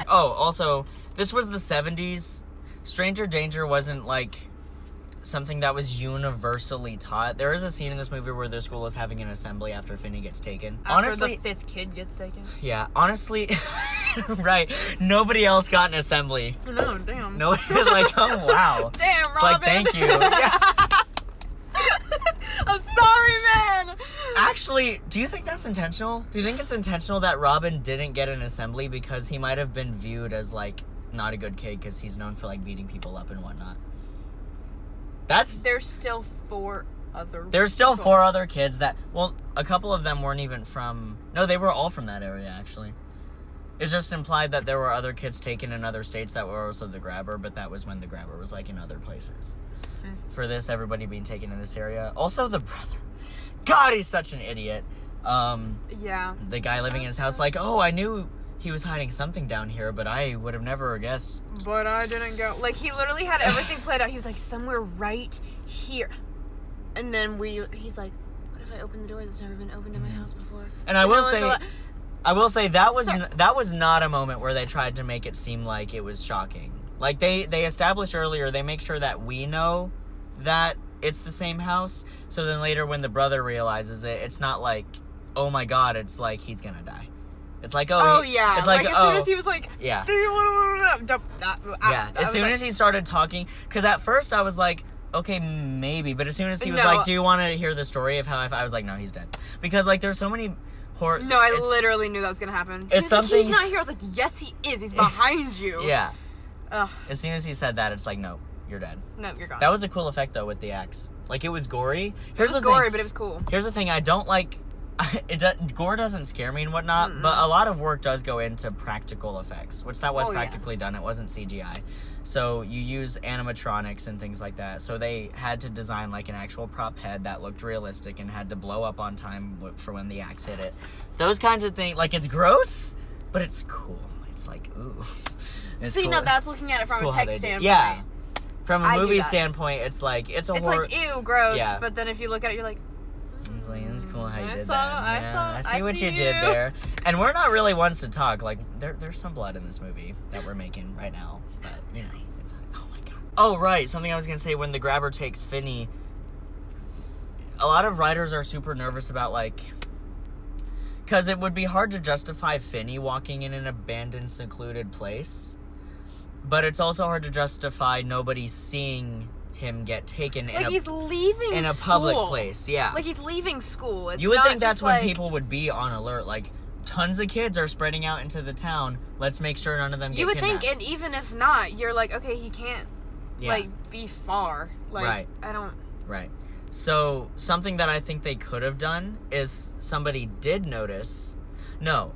Oh, also, this was the 70s. Stranger danger wasn't like something that was universally taught. There is a scene in this movie where the school is having an assembly after Finney gets taken. Honestly, the 5th kid gets taken. Yeah, honestly, right. Nobody else got an assembly. No, damn. No, like, oh wow. Damn, Robin. It's like, thank you. Yeah. I'm sorry, man. Actually, do you think that's intentional? Do you think it's intentional that Robin didn't get an assembly because he might have been viewed as like not a good kid because he's known for like beating people up and whatnot? There's still 4 other kids that, well, a couple of them weren't even from, no, they were all from that area, actually. It's just implied that there were other kids taken in other states that were also the grabber, but that was when the grabber was, like, in other places. For this, everybody being taken in this area. Also, the brother. God, he's such an idiot. Yeah. The guy living in his house, like, oh, I knew he was hiding something down here, but I would have never guessed. But I didn't go. Like, he literally had everything played out. He was like, somewhere right here. And then he's like, what if I open the door that's never been opened in my house before? And I will say that was not a moment where they tried to make it seem like it was shocking. Like, they established earlier, they make sure that we know that it's the same house. So then later when the brother realizes it, it's not like, oh my God, it's like he's gonna die. It's like, yeah. It's like, as soon as he was like, yeah. Do you want to... Yeah, as soon as he started talking, because at first I was like, okay, maybe, but as soon as he was like, do you want to hear the story of how I was like, no, he's dead. Because, like, there's so many horror... No, I literally knew that was going to happen. It's something... Like, he's not here. I was like, yes, he is. He's behind you. Yeah. Ugh. As soon as he said that, it's like, no, you're dead. No, you're gone. That was a cool effect, though, with the axe. Like, it was gory. It was gory, but it was cool. Here's the thing, I don't like... gore doesn't scare me and whatnot, but a lot of work does go into practical effects, which that was practically done. It wasn't CGI. So you use animatronics and things like that. So they had to design like an actual prop head that looked realistic and had to blow up on time for when the axe hit it. Those kinds of things. Like, it's gross, but it's cool. It's like, ooh. See, cool. No, that's looking at it from a tech standpoint. Yeah. From a movie standpoint, it's like, it's horror. It's like, ew, gross. Yeah. But then if you look at it, you're like, it's like, it's cool how you did that. I see what you did there. And we're not really ones to talk. Like, there's some blood in this movie that we're making right now. But, you know. Oh, my God. Oh, right. Something I was going to say, when the grabber takes Finney, a lot of writers are super nervous about, like... Because it would be hard to justify Finney walking in an abandoned, secluded place. But it's also hard to justify nobody seeing... him get taken he's leaving in a public place. Yeah, like he's leaving school. You would think that's when people would be on alert. Like, tons of kids are spreading out into the town. Let's make sure none of them get kidnapped. You would think, and even if not, you're like, okay, he can't like be far. Like, right. I don't. Right. So something that I think they could have done is somebody did notice. No,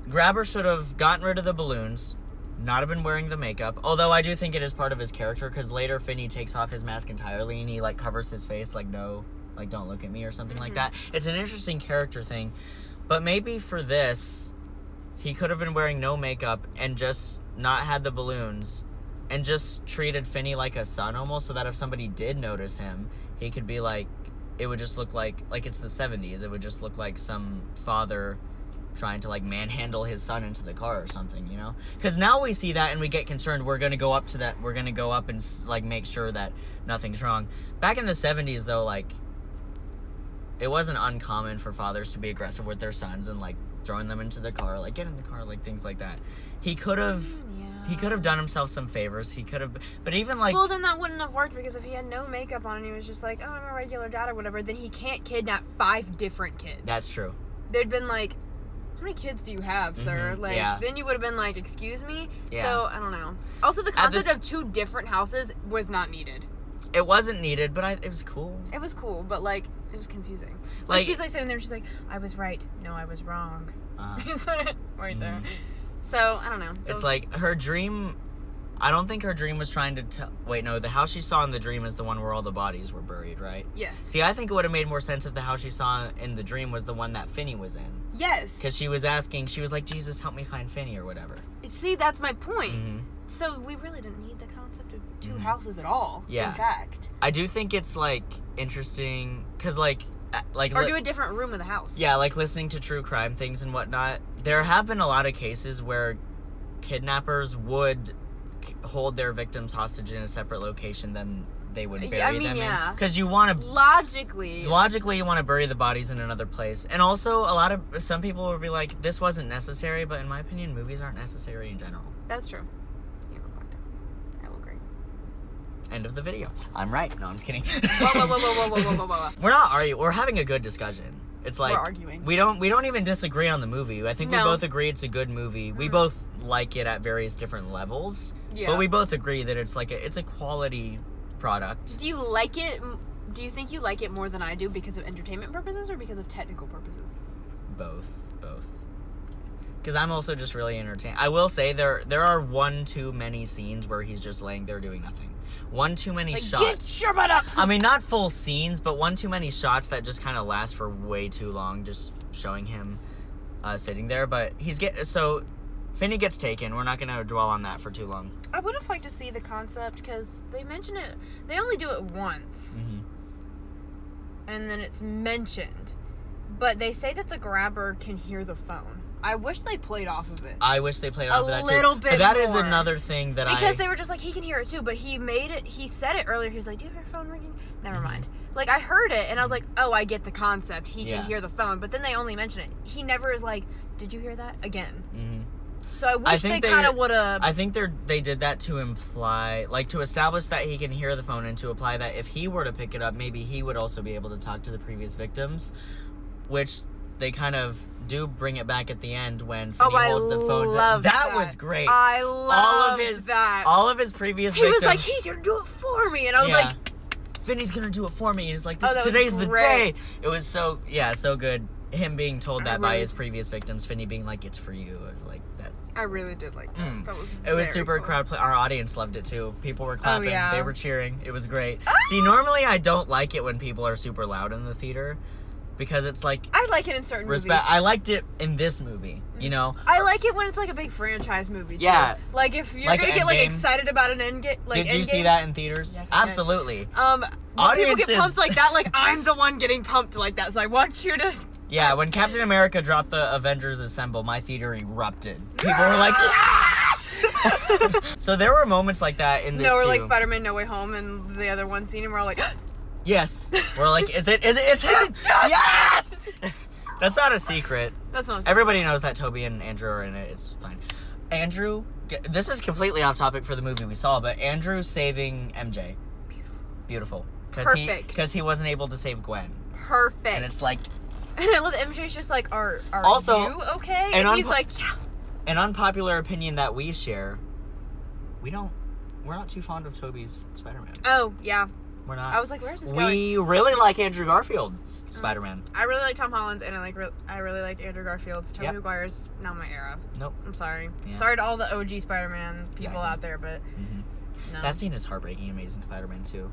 Grabber should have gotten rid of the balloons. Not have been wearing the makeup, although I do think it is part of his character, because later Finney takes off his mask entirely and he like covers his face like, no, like, don't look at me or something like that. It's an interesting character thing, but maybe for this he could have been wearing no makeup and just not had the balloons and just treated Finney like a son almost, so that if somebody did notice him, he could be like, it would just look like it's the 70s, it would just look like some father trying to like manhandle his son into the car or something, you know? Because now we see that and we get concerned. We're gonna go up to that. We're gonna go up and like make sure that nothing's wrong. Back in the 70s, though, like, it wasn't uncommon for fathers to be aggressive with their sons and like throwing them into the car, like, get in the car, like things like that. He could have done himself some favors. He could have, but even like, well, then that wouldn't have worked, because if he had no makeup on and he was just like, oh, I'm a regular dad or whatever, then he can't kidnap 5 different kids. That's true. They'd been like, how many kids do you have, sir? Like, then you would have been like, excuse me? Yeah. So, I don't know. Also, the concept of 2 different houses was not needed. It wasn't needed, but it was cool. It was cool, but, like, it was confusing. Like, she's, like, sitting there and she's like, I was right. No, I was wrong. Right there. So, I don't know. It's like, her dream... I don't think her dream was trying to tell... Wait, no, the house she saw in the dream is the one where all the bodies were buried, right? Yes. See, I think it would have made more sense if the house she saw in the dream was the one that Finney was in. Yes. Because she was asking, she was like, Jesus, help me find Finney, or whatever. See, that's my point. Mm-hmm. So we really didn't need the concept of two houses at all, Yeah. in fact. I do think it's, like, interesting, because, like... Or do a different room of the house. Yeah, like listening to true crime things and whatnot. There have been a lot of cases where kidnappers would hold their victims hostage in a separate location than they would bury them in. Because you want to... Logically, you want to bury the bodies in another place. And also, some people would be like, this wasn't necessary, but in my opinion, movies aren't necessary in general. That's true. You have a point. I will agree. End of the video. I'm right. No, I'm just kidding. Whoa. We're not arguing. We're having a good discussion. It's like... We're arguing. We don't even disagree on the movie. I think we both agree it's a good movie. We both like it at various different levels. Yeah. But we both agree that it's like it's a quality product. Do you like it? Do you think you like it more than I do because of entertainment purposes or because of technical purposes? Both. Because I'm also just really entertained. I will say there are one too many scenes where he's just laying there doing nothing. One too many shots. Get your butt up! I mean, not full scenes, but one too many shots that just kind of last for way too long, just showing him sitting there. But so Finney gets taken. We're not going to dwell on that for too long. I would have liked to see the concept because they mention it. They only do it once. Mm-hmm. And then it's mentioned. But they say that the grabber can hear the phone. I wish they played off of it. I wish they played off of that too. A little bit But that is more. another thing that Because they were just like, he can hear it too, but he said it earlier. He was like, do you have your phone ringing? Never mind. Like, I heard it, and I was like, oh, I get the concept. He can hear the phone. But then they only mention it. He never is like, did you hear that? Again. Mm-hmm. So I wish they kind of would have... I think they did that to imply, like, to establish that he can hear the phone and to apply that if he were to pick it up, maybe he would also be able to talk to the previous victims, which they kind of do bring it back at the end when Finney holds the phone. That was great. I love that. All of his previous victims. He was like, he's going to do it for me. And I was like... Finney's going to do it for me. And it's like, that today's was the day. It was so good. Him being told that by his previous victims, Finney being like, it's for you. I was like, that's... I really did like that. That was It was super cool. crowd play. Our audience loved it too. People were clapping. Oh, yeah. They were cheering. It was great. See, normally I don't like it when people are super loud in the theater. Because it's like... I like it in certain movies. I liked it in this movie, you know? I like it when it's like a big franchise movie, too. Yeah. Like, if you're Like going to get, like, excited about an Endgame... Like, Did you see that in theaters? Yes, I did. Absolutely. When people get pumped like that, like, I'm the one getting pumped like that, so I want you to... Yeah, when Captain America dropped the Avengers Assemble, my theater erupted. People were like, yes! So there were moments like that in this, No, we're too. like Spider-Man No Way Home and the other one scene, and we're all like... Yes. We're like, it's him! Yes! That's not a secret. That's not a secret. Everybody knows that Toby and Andrew are in it. It's fine. Andrew, this is completely off topic for the movie we saw, but Andrew saving MJ. Beautiful. Perfect. Because he wasn't able to save Gwen. Perfect. And it's like... And I love that MJ's just like, are also, you okay? And he's like, yeah. An unpopular opinion that we share, we're not too fond of Toby's Spider-Man. Oh, yeah. We're not. I was like, where's this going? We really like Andrew Garfield's Spider-Man. I really like Tom Holland's, and I really like Andrew Garfield's. Tobey Maguire's not my era. Nope. I'm sorry. Yeah. Sorry to all the OG Spider-Man people out there, but no. That scene is heartbreaking. Amazing Spider-Man 2.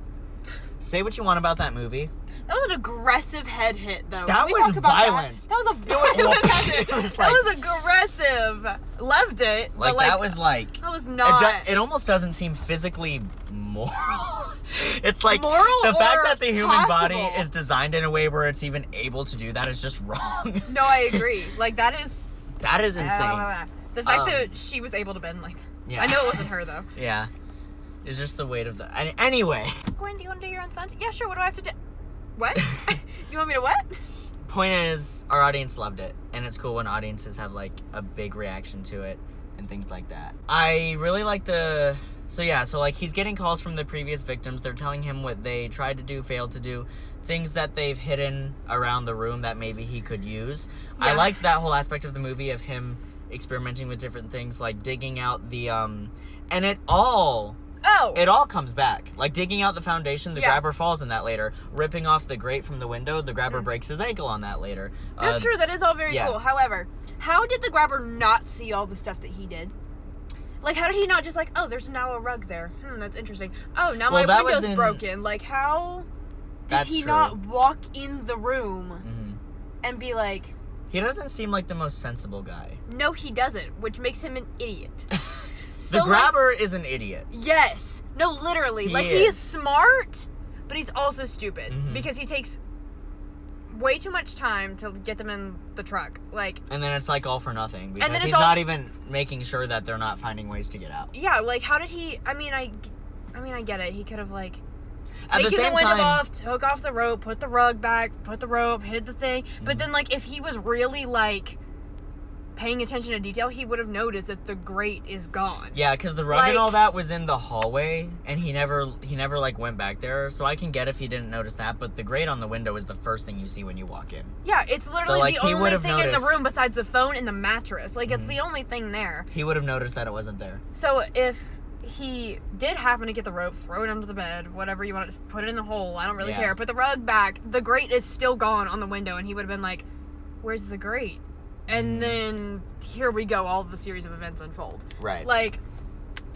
Say what you want about that movie. That was an aggressive head hit, though. That was violent. That was a violent head hit. That was aggressive. Loved it. Like, but that was like... That was not... It almost doesn't seem physically moral. It's like... Moral the fact or that the human body possible. is designed in a way where it's even able to do that is just wrong. No, I agree. Like, that is... That is insane. The fact that she was able to bend like that. Yeah. I know it wasn't her, though. Yeah. It's just the weight of the... Anyway. Gwen, do you want to do your own stunts? Yeah, sure. What do I have to do? What? You want me to what? Point is, our audience loved it. And it's cool when audiences have, like, a big reaction to it and things like that. I really like the... So, yeah. So, like, he's getting calls from the previous victims. They're telling him what they tried to do, failed to do. Things that they've hidden around the room that maybe he could use. Yeah. I liked that whole aspect of the movie of him experimenting with different things. Like, digging out the... And it all comes back. Like, digging out the foundation, the grabber falls in that later. Ripping off the grate from the window, the grabber breaks his ankle on that later. That's true. That is all very cool. However, how did the grabber not see all the stuff that he did? Like, how did he not just like, oh, there's now a rug there. That's interesting. Oh, now Well, my that was window's broken. Like, how did That's he true. not walk in the room and be like... He doesn't seem like the most sensible guy. No, he doesn't, which makes him an idiot. The grabber is an idiot. Yes. No, literally. He is smart, but he's also stupid. Because he takes way too much time to get them in the truck. Like, and then it's like all for nothing. Because then he's not even making sure that they're not finding ways to get out. Yeah, like, how did he... I mean, I get it. He could have, like... At the taken same the window time, off, took off the rope, put the rug back, put the rope, hid the thing. But then, like, if he was really, like, paying attention to detail, he would have noticed that the grate is gone. Yeah, because the rug and all that was in the hallway, and he never, like, went back there. So I can get if he didn't notice that, but the grate on the window is the first thing you see when you walk in. Yeah, it's literally like, the he only would've thing in the noticed- room besides the phone and the mattress. Like, it's the only thing there. He would have noticed that it wasn't there. So if he did happen to get the rope, throw it under the bed, whatever you want to put it in the hole, I don't really care. Put the rug back, the grate is still gone on the window, and he would have been like, where's the grate? And then here we go, all the series of events unfold. Right. Like,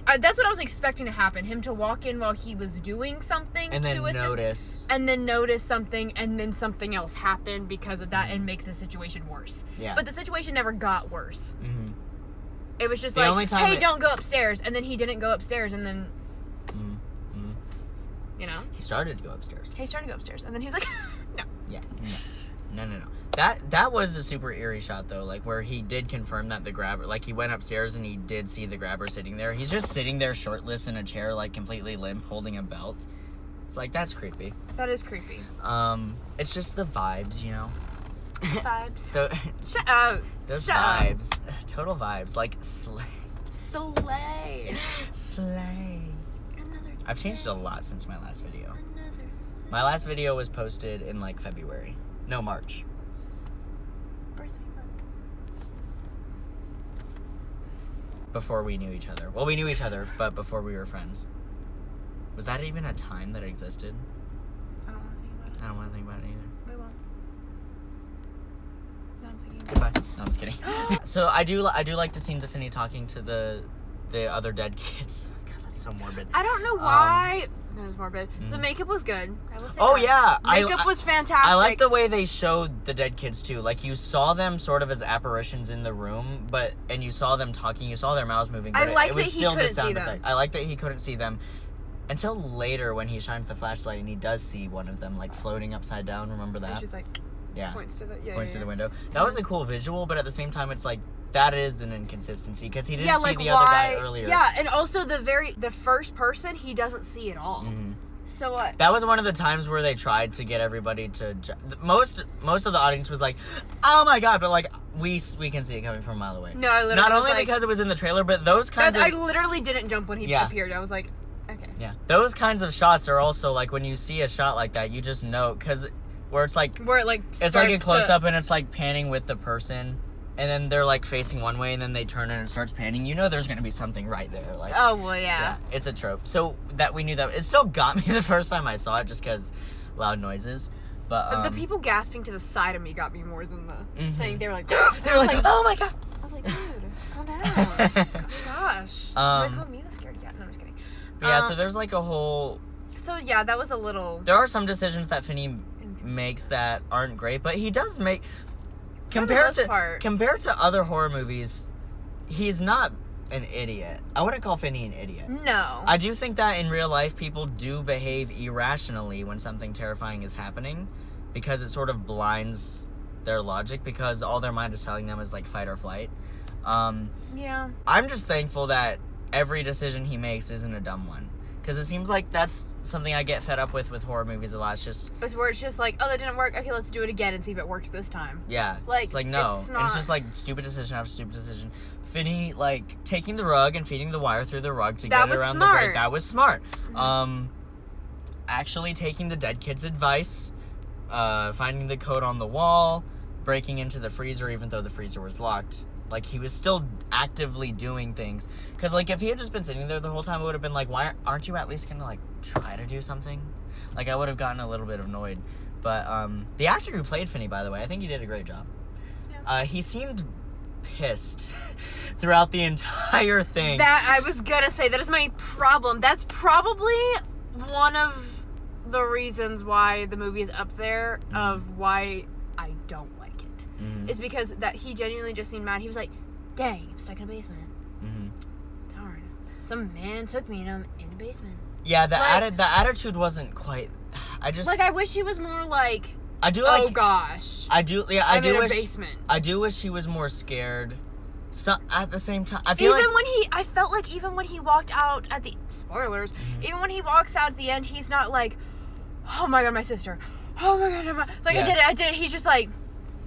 that's what I was expecting to happen. Him to walk in while he was doing something And then to assist. notice. And then notice something, and then something else happened because of that and make the situation worse. Yeah. But the situation never got worse. Mm-hmm. It was just The only like, time hey, don't go upstairs. And then he didn't go upstairs, and then, you know? He started to go upstairs. He started to go upstairs, and then he was like, no. Yeah. No. That was a super eerie shot, though, like, where he did confirm that the grabber, like, he went upstairs and he did see the grabber sitting there. He's just sitting there shirtless in a chair, like, completely limp, holding a belt. It's like, that's creepy. That is creepy. It's just the vibes, you know? Vibes. Shut up. Those Shut up. vibes. Total vibes. Like, slay. Slay. Slay. I've changed a lot since my last video. Another slay. My last video was posted in, like, February. No, March. Birthday month. Before we knew each other. Well, we knew each other, but before we were friends. Was that even a time that existed? I don't want to think about it. I don't want to think about it either. We won't. No, I'm thinking about it. Goodbye. No, I'm just kidding. So I do like the scenes of Finney talking to the other dead kids. God, that's so morbid. I don't know why. That was morbid. The makeup was good. I will say Oh that. yeah, Makeup was fantastic. I like the way they showed the dead kids too. Like, you saw them sort of as apparitions in the room, and you saw them talking. You saw their mouths moving. But I like it was that he still couldn't the sound see them. effect. I like that he couldn't see them until later when he shines the flashlight and he does see one of them like floating upside down. Remember that? And she's like, yeah. points to the the window. That was a cool visual, but at the same time, it's like that is an inconsistency because he didn't yeah, see like the why? other guy earlier. Yeah, and also the first person he doesn't see at all. Mm-hmm. So what? That was one of the times where they tried to get everybody to. Most of the audience was like, "Oh my god!" But like we can see it coming from a mile away. No, I literally not was only like, because it was in the trailer, but those kinds of. I literally didn't jump when he Yeah. appeared. I was like, okay. Yeah, those kinds of shots are also like when you see a shot like that, you just know because where it's like Where it like it's like a close up and it's like panning with the person. And then they're like facing one way, and then they turn and it starts panning. You know, there's gonna be something right there. Like, oh well, yeah. yeah, it's a trope. So that we knew that it still got me the first time I saw it, just because loud noises. But The people gasping to the side of me got me more than the thing. They were like, they were like, "Oh my god!" I was like, dude, calm down. Gosh. They called me the scaredy cat. No, I'm just kidding. But yeah, so there's like a whole. So yeah, that was a little. There are some decisions that Finney makes that aren't great, but he does make. Compared to other horror movies, he's not an idiot. I wouldn't call Finney an idiot. No. I do think that in real life, people do behave irrationally when something terrifying is happening, because it sort of blinds their logic, because all their mind is telling them is like fight or flight. Yeah. I'm just thankful that every decision he makes isn't a dumb one. Because it seems like that's something I get fed up with horror movies a lot. It's just... It's where it's just like, oh, that didn't work. Okay, let's do it again and see if it works this time. Yeah. Like, it's like, no. it's And it's not- just like stupid decision after stupid decision. Finney, like, taking the rug and feeding the wire through the rug to That get was around smart. the grate. That was smart. Actually taking the dead kid's advice, finding the code on the wall, breaking into the freezer even though the freezer was locked. Like, he was still actively doing things. Because, like, if he had just been sitting there the whole time, it would have been like, why aren't you at least going to, like, try to do something? Like, I would have gotten a little bit annoyed. But, the actor who played Finney, by the way, I think he did a great job. Yeah. He seemed pissed throughout the entire thing. That, I was gonna say, that is my problem. That's probably one of the reasons why the movie is up there, of why I don't like it. Is because that he genuinely just seemed mad. He was like, dang, I'm stuck in a basement. Darn. Some man took me and I'm in a basement. Yeah, the attitude wasn't quite... I wish he was more like... I do oh gosh. I do wish... a basement. I do wish he was more scared. So, at the same time, I felt like even when he walked out at the... Spoilers. Even when he walks out at the end, he's not like, oh my god, my sister. Oh my god, I did it. He's just like,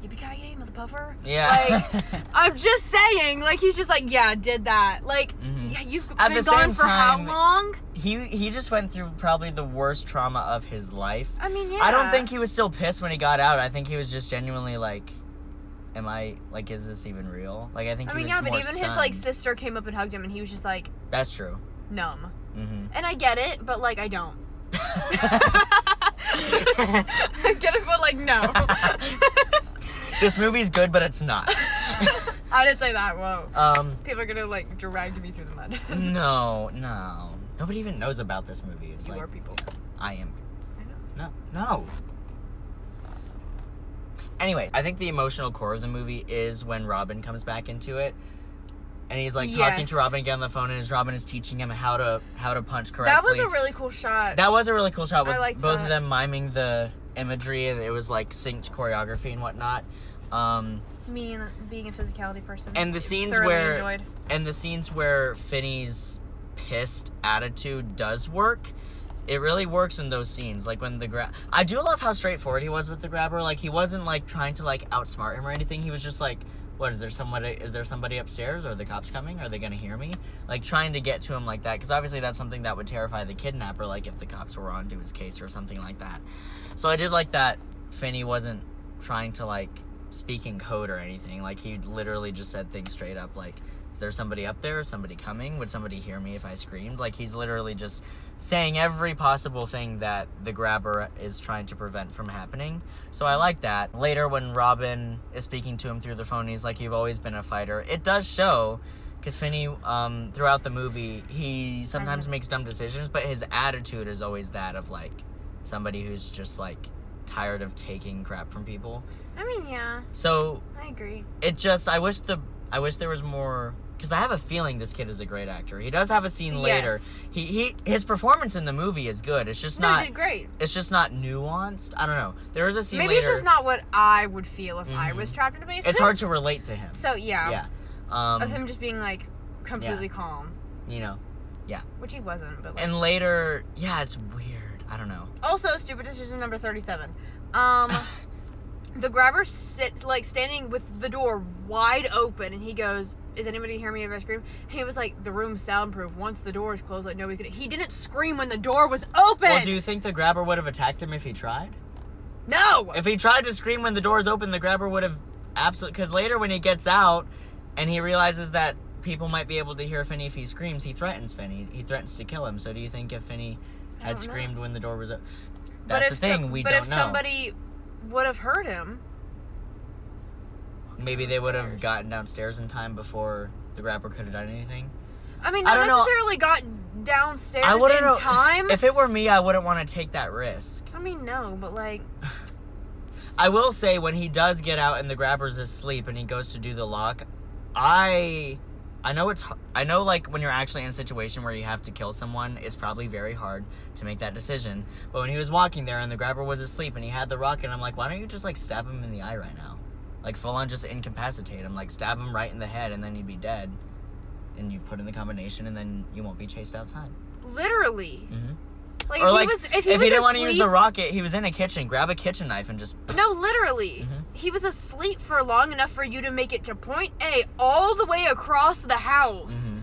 yippee-ki-yay, motherpuffer. Yeah. Like, I'm just saying, like, he's just like, yeah, did that. Like, yeah, you've been gone for how long? He just went through probably the worst trauma of his life. I mean, yeah. I don't think he was still pissed when he got out. I think he was just genuinely like, is this even real? Like, I think he was more but even stunned. his, like, sister came up and hugged him, and he was just like... That's true. Numb. And I get it, but, like, I don't. I get it, but, like, no. This movie's good, but it's not. I didn't say that, whoa. People are gonna, like, drag me through the mud. No. Nobody even knows about this movie. It's You are people. Yeah, I am. I know. No. Anyway, I think the emotional core of the movie is when Robin comes back into it. And he's like talking to Robin again on the phone, and Robin is teaching him how to punch correctly. That was a really cool shot. That was a really cool shot with both that. of them miming the imagery, and it was like synced choreography and whatnot. Me and being a physicality person. And the scenes where Finney's pissed attitude does work. It really works in those scenes, like when I do love how straightforward he was with the grabber. Like, he wasn't like trying to like outsmart him or anything. He was just like, what, is there somebody upstairs? Are the cops coming? Are they gonna hear me? Like, trying to get to him like that, because obviously that's something that would terrify the kidnapper, like if the cops were onto his case or something like that. So I did like that Finney wasn't trying to like speak in code or anything. Like, he literally just said things straight up, like, is there somebody up there? Is somebody coming? Would somebody hear me if I screamed? Like, he's literally just saying every possible thing that the grabber is trying to prevent from happening. So I like that. Later, when Robin is speaking to him through the phone, he's like, you've always been a fighter. It does show, because Finney, throughout the movie, he sometimes makes dumb decisions, but his attitude is always that of, like, somebody who's just, like, tired of taking crap from people. I mean, yeah. So... I agree. It just... I wish there was more... Because I have a feeling this kid is a great actor. He does have a scene later. His performance in the movie is good. It's just not... he did great. It's just not nuanced. I don't know. There is a scene later... Maybe it's just not what I would feel if I was trapped in a basement. It's hard to relate to him. So, yeah. Yeah. Of him just being, like, completely calm. You know. Yeah. Which he wasn't, but, like... And later... Yeah, it's weird. I don't know. Also, stupid decision number 37. The grabber standing with the door wide open, and he goes, is anybody hear me if I scream? And he was like, the room's soundproof. Once the door is closed, like, nobody's gonna... He didn't scream when the door was open! Well, do you think the grabber would have attacked him if he tried? No! If he tried to scream when the door's open, the grabber would have absolutely... Because later when he gets out, and he realizes that people might be able to hear Finney if he screams, he threatens Finney. He threatens to kill him. So do you think if Finney had screamed when the door was open... That's the thing, we don't know. But if somebody would have heard him... Maybe they would have gotten downstairs in time before the grabber could have done anything. I mean, not necessarily got downstairs in time. If it were me, I wouldn't want to take that risk. I mean, no, but like... I will say, when he does get out and the grabber's asleep and he goes to do the lock, I know, like, when you're actually in a situation where you have to kill someone, it's probably very hard to make that decision. But when he was walking there and the grabber was asleep and he had the rocket, I'm like, why don't you just, like, stab him in the eye right now? Like, full on just incapacitate him. Like, stab him right in the head and then he'd be dead. And you put in the combination and then you won't be chased outside. Literally. Mm-hmm. Like, or if he didn't want to use the rocket, he was in a kitchen. Grab a kitchen knife and just... No, literally. Mm-hmm. He was asleep for long enough for you to make it to point A all the way across the house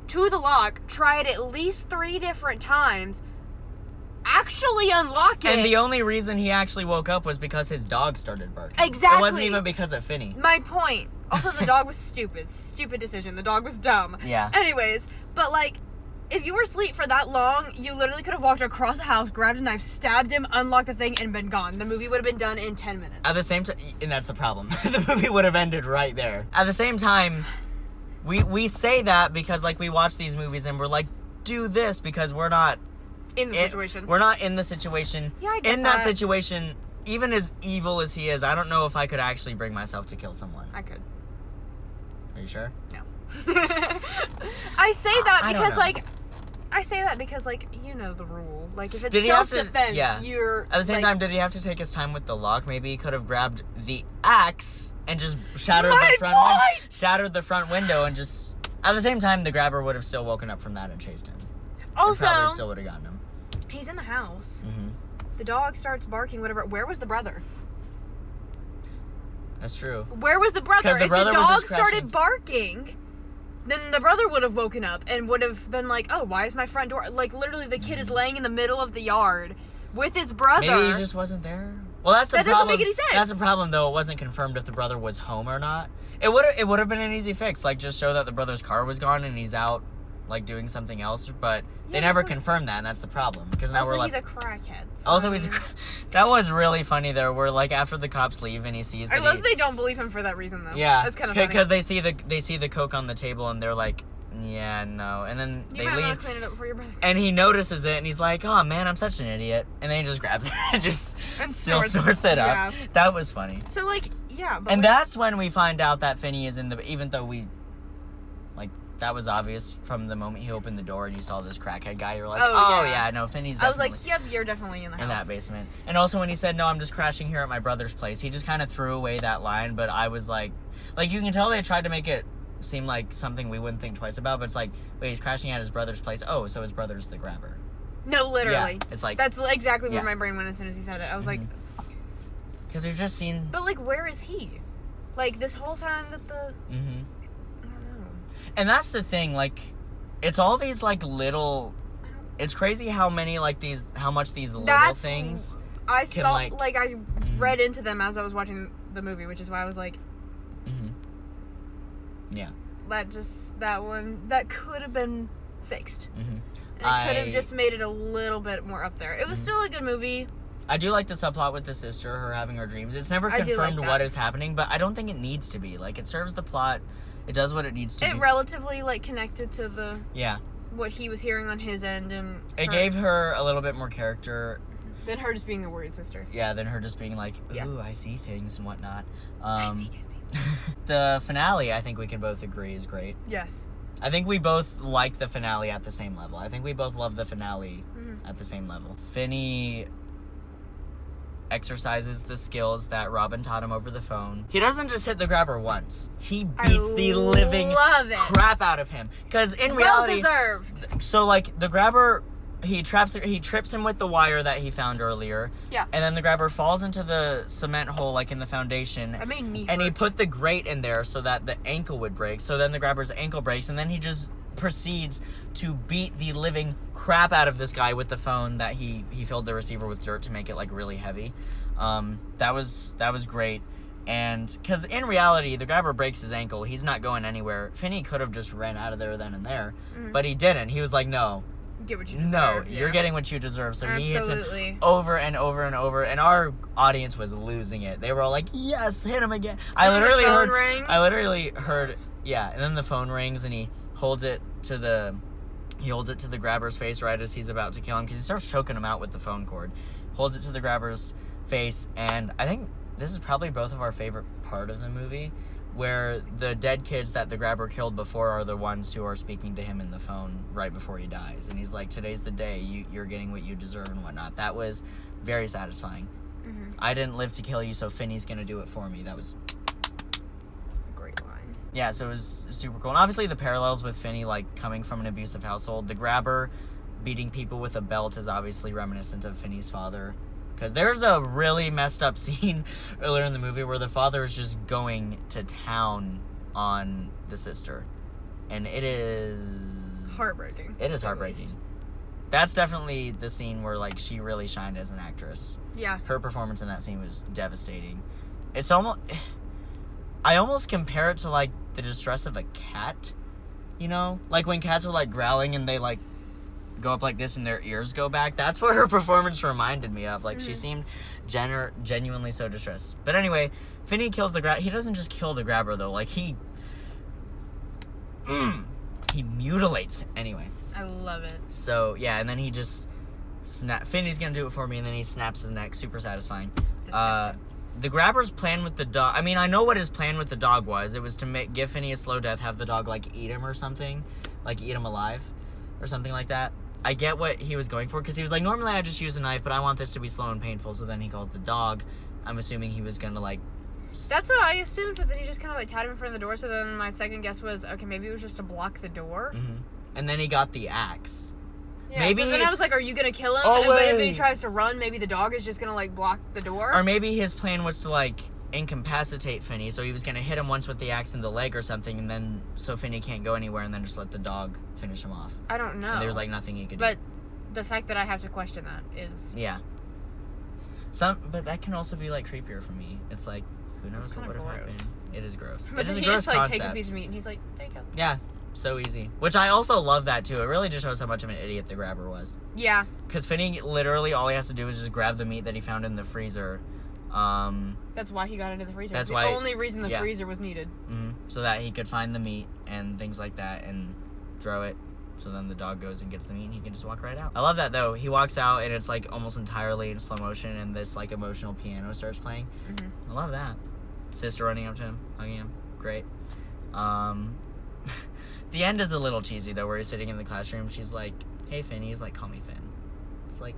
to the lock. Try it at least 3 different times. Actually unlock it. And the only reason he actually woke up was because his dog started barking. Exactly. It wasn't even because of Finney. My point. Also, the dog was stupid. Stupid decision. The dog was dumb. Yeah. Anyways, but like, if you were asleep for that long, you literally could have walked across the house, grabbed a knife, stabbed him, unlocked the thing, and been gone. The movie would have been done in 10 minutes. At the same time, and that's the problem. The movie would have ended right there. At the same time, we say that because, like, we watch these movies and we're like, do this because we're not In the situation. We're not in the situation. Yeah, I get in that situation, even as evil as he is, I don't know if I could actually bring myself to kill someone. I could. Are you sure? No. I say that I don't because, know. like, you know the rule. Like, if it's Did he have to- self-defense, yeah. you're... At the same time, did he have to take his time with the lock? Maybe he could have grabbed the axe and just shattered the front window and just... At the same time, the grabber would have still woken up from that and chased him. Also, and probably still would have gotten him. he's in the house. Mm-hmm. The dog starts barking, whatever. Where was the brother? That's true. Where was the brother? 'Cause the If brother the was dog just crashing. started barking, then the brother would have woken up and would have been like, oh, why is my front door... Like, literally, the kid is laying in the middle of the yard with his brother. Maybe he just wasn't there. Well, that's the That problem. doesn't make any sense. That's the problem, though. It wasn't confirmed if the brother was home or not. It would have been an easy fix. Like, just show that the brother's car was gone and he's out, like, doing something else. But they never confirmed that, and that's the problem. Because now Also, we're he's like... a crackhead. So Also, that was really funny there. Where, like, after the cops leave and he sees that I love that they don't believe him for that reason, though. yeah, That's kind of funny. because they see the coke on the table and they're like, yeah, no, and then You they might want leave. to clean it up for your brother. And he notices it, and he's like, "Oh man, I'm such an idiot." And then he just grabs it, and just And still sorts- sorts it up. yeah. That was funny. So, like, yeah. But And like, that's when we find out that Finney is in the. Even though that was obvious from the moment he opened the door and you saw this crackhead guy. You're like, Oh, oh yeah. yeah, no, Finney's. I was like, definitely yep, you're definitely in the house. in that basement. And also when he said, "No, I'm just crashing here at my brother's place," he just kind of threw away that line. But I was like you can tell they tried to make it seem like something we wouldn't think twice about. But it's like, wait, he's crashing at his brother's place. Oh, so his brother's the grabber. No, literally. Yeah, it's like That's exactly where yeah. my brain went as soon as he said it. I was like, because we've just seen. but, like, where is he? Like, this whole time that the... Mm-hmm. I don't know. And that's the thing, like, it's all these, like, little... It's crazy how much these little things... I can, saw, like- I read into them as I was watching the movie, which is why I was like, Yeah. that could have been fixed. Mm-hmm. And it could have just made it a little bit more up there. It was still a good movie. I do like the subplot with the sister, her having her dreams. It's never I do like confirmed that. what is happening, but I don't think it needs to be. Like, it serves the plot. It does what it needs to It do. relatively, like, connected to the Yeah. what he was hearing on his end, and It gave her a little bit more character. than her just being the worried sister. Yeah, than her just being like, ooh, Yeah. I see things and whatnot. I see dead people. The finale, I think we can both agree, is great. Yes. I think we both like the finale at the same level. I think we both love the finale at the same level. Finney exercises the skills that Robin taught him over the phone. He doesn't just hit the grabber once. He beats the living love it. crap out of him. Because in Well reality... deserved. So, like, the grabber... He trips him with the wire that he found earlier. Yeah. And then the grabber falls into the cement hole, like, in the foundation. That made me And he hurt. put the grate in there so that the ankle would break. So then the grabber's ankle breaks, and then he just proceeds to beat the living crap out of this guy with the phone that he filled the receiver with dirt to make it, like, really heavy. That was great. And because in reality, the grabber breaks his ankle. He's not going anywhere. Finney could have just ran out of there then and there, but he didn't. He was like, no. Get what you deserve. No, yeah. you're getting what you deserve. So he hits Absolutely. him over and over and over, and our audience was losing it. They were all like, "Yes, hit him again!" I And then the literally phone heard, yeah. And then the phone rings, and he holds it to the grabber's face right as he's about to kill him, because he starts choking him out with the phone cord. Holds it to the grabber's face, and I think this is probably both of our favorite part of the movie, where the dead kids that the grabber killed before are the ones who are speaking to him in the phone right before he dies. And he's like, today's the day, you're getting what you deserve and whatnot. That was very satisfying. I didn't live to kill you, so Finney's gonna do it for me. That was... Great line. Yeah, so it was super cool. And obviously the parallels with Finney, like, coming from an abusive household. The grabber beating people with a belt is obviously reminiscent of Finney's father. Because there's a really messed up scene earlier in the movie where the father is just going to town on the sister. And it is... Heartbreaking. It is at heartbreaking. least. That's definitely the scene where, like, she really shined as an actress. Yeah. Her performance in that scene was devastating. It's almost... I almost compare it to, like, the distress of a cat. You know? Like, when cats are, like, growling and they, like, go up like this and their ears go back. That's what her performance reminded me of. Like, she seemed genuinely so distressed. But anyway, Finney kills the grabber. He doesn't just kill the grabber, though. Like, he mutilates. Anyway. I love it. So, yeah, and then he just Finney's gonna do it for me, and then he snaps his neck. Super satisfying. Disgusting. The grabber's plan with the dog... I mean, I know what his plan with the dog was. It was to give Finney a slow death, have the dog, like, eat him or something. Like, eat him alive or something like that. I get what he was going for, because he was like, normally I just use a knife, but I want this to be slow and painful, so then he calls the dog. I'm assuming he was gonna, like... That's what I assumed, but then he just kind of, like, tied him in front of the door, so then my second guess was, okay, maybe it was just to block the door. Mm-hmm. And then he got the axe. Yeah, maybe so then I was like, are you gonna kill him? Oh, but if wait. he tries to run, maybe the dog is just gonna, like, block the door? Or maybe his plan was to, like, incapacitate Finney, so he was gonna hit him once with the axe in the leg or something, and then so Finney can't go anywhere, and then just let the dog finish him off. I don't know. And there's, like, nothing he could do. But the fact that I have to question that is... Yeah. But that can also be, like, creepier for me. It's like, who knows what would have happened. It is gross. But it is then a he gross just, like, concept. take a piece of meat, and he's like, there you go. Yeah, so easy. Which I also love that, too. It really just shows how much of an idiot the grabber was. Yeah. Because Finney, literally, all he has to do is just grab the meat that he found in the freezer. That's why he got into the freezer. That's the why... only reason the freezer was needed. Mm-hmm. So that he could find the meat and things like that and throw it. So then the dog goes and gets the meat and he can just walk right out. I love that, though. He walks out and it's, like, almost entirely in slow motion and this, like, emotional piano starts playing. Mm-hmm. I love that. Sister running up to him, hugging him. Great. The end is a little cheesy, though, where he's sitting in the classroom. She's like, hey, Finn. He's like, call me Finn. It's like...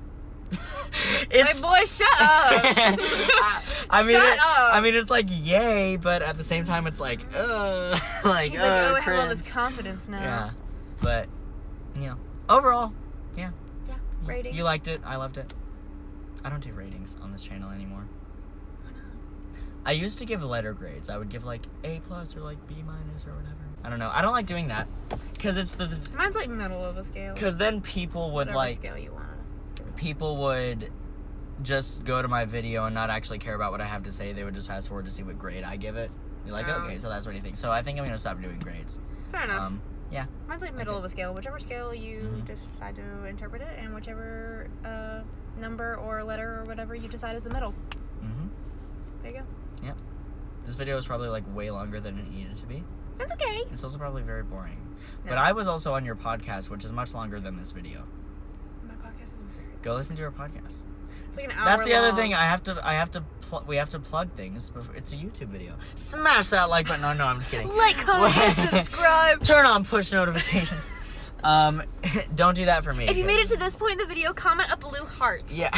My boy, shut up! Shut up! I mean, it's like, yay, but at the same time, it's like, like, he's like, oh, I have all cringe. this confidence now. Yeah, but, you know, overall, yeah. Yeah, rating. You liked it. I loved it. I don't do ratings on this channel anymore. I used to give letter grades. I would give, like, A+ or, like, B- or whatever. I don't know. I don't like doing that. Because it's the... Mine's, like, middle of a scale. Because then people would, whatever like... scale you want. People would just go to my video and not actually care about what I have to say. They would just fast forward to see what grade I give it. Be like, okay, so that's what you think. So I think I'm going to stop doing grades. Fair enough. Yeah. Mine's like middle of a scale. Whichever scale you decide to interpret it, and whichever number or letter or whatever you decide is the middle. Mm-hmm. There you go. Yep. This video is probably, like, way longer than it needed to be. That's okay. It's also probably very boring. No. But I was also on your podcast, which is much longer than this video. My podcast is very... Go listen to your podcast. It's like an hour That's the other long. thing. We have to plug things. Before, it's a YouTube video. Smash that like button. No, I'm just kidding. Like, comment, and subscribe. Turn on push notifications. Don't do that for me. If you made it to this point in the video, comment a blue heart. Yeah.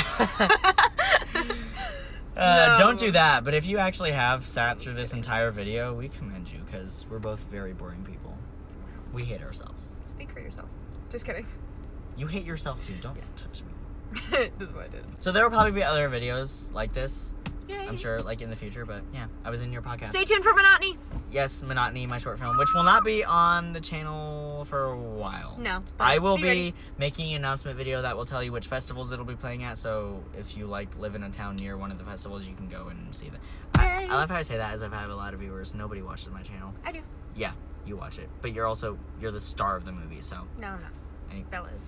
No. Don't do that. But if you actually have sat through this entire video, we commend you because we're both very boring people. We hate ourselves. Speak for yourself. Just kidding. You hate yourself too. Don't touch me. That's what I did. So there will probably be other videos like this. Yay. I'm sure, like, in the future, but yeah, I was in your podcast. Stay tuned for Monotony. Yes, Monotony, my short film, which will not be on the channel for a while. No. but I will be ready. making an announcement video that will tell you which festivals it'll be playing at, so if you, like, live in a town near one of the festivals, you can go and see that. I love how I say that as if I have a lot of viewers. Nobody watches my channel. I do. Yeah, you watch it, but you're the star of the movie, so. No. Bella is.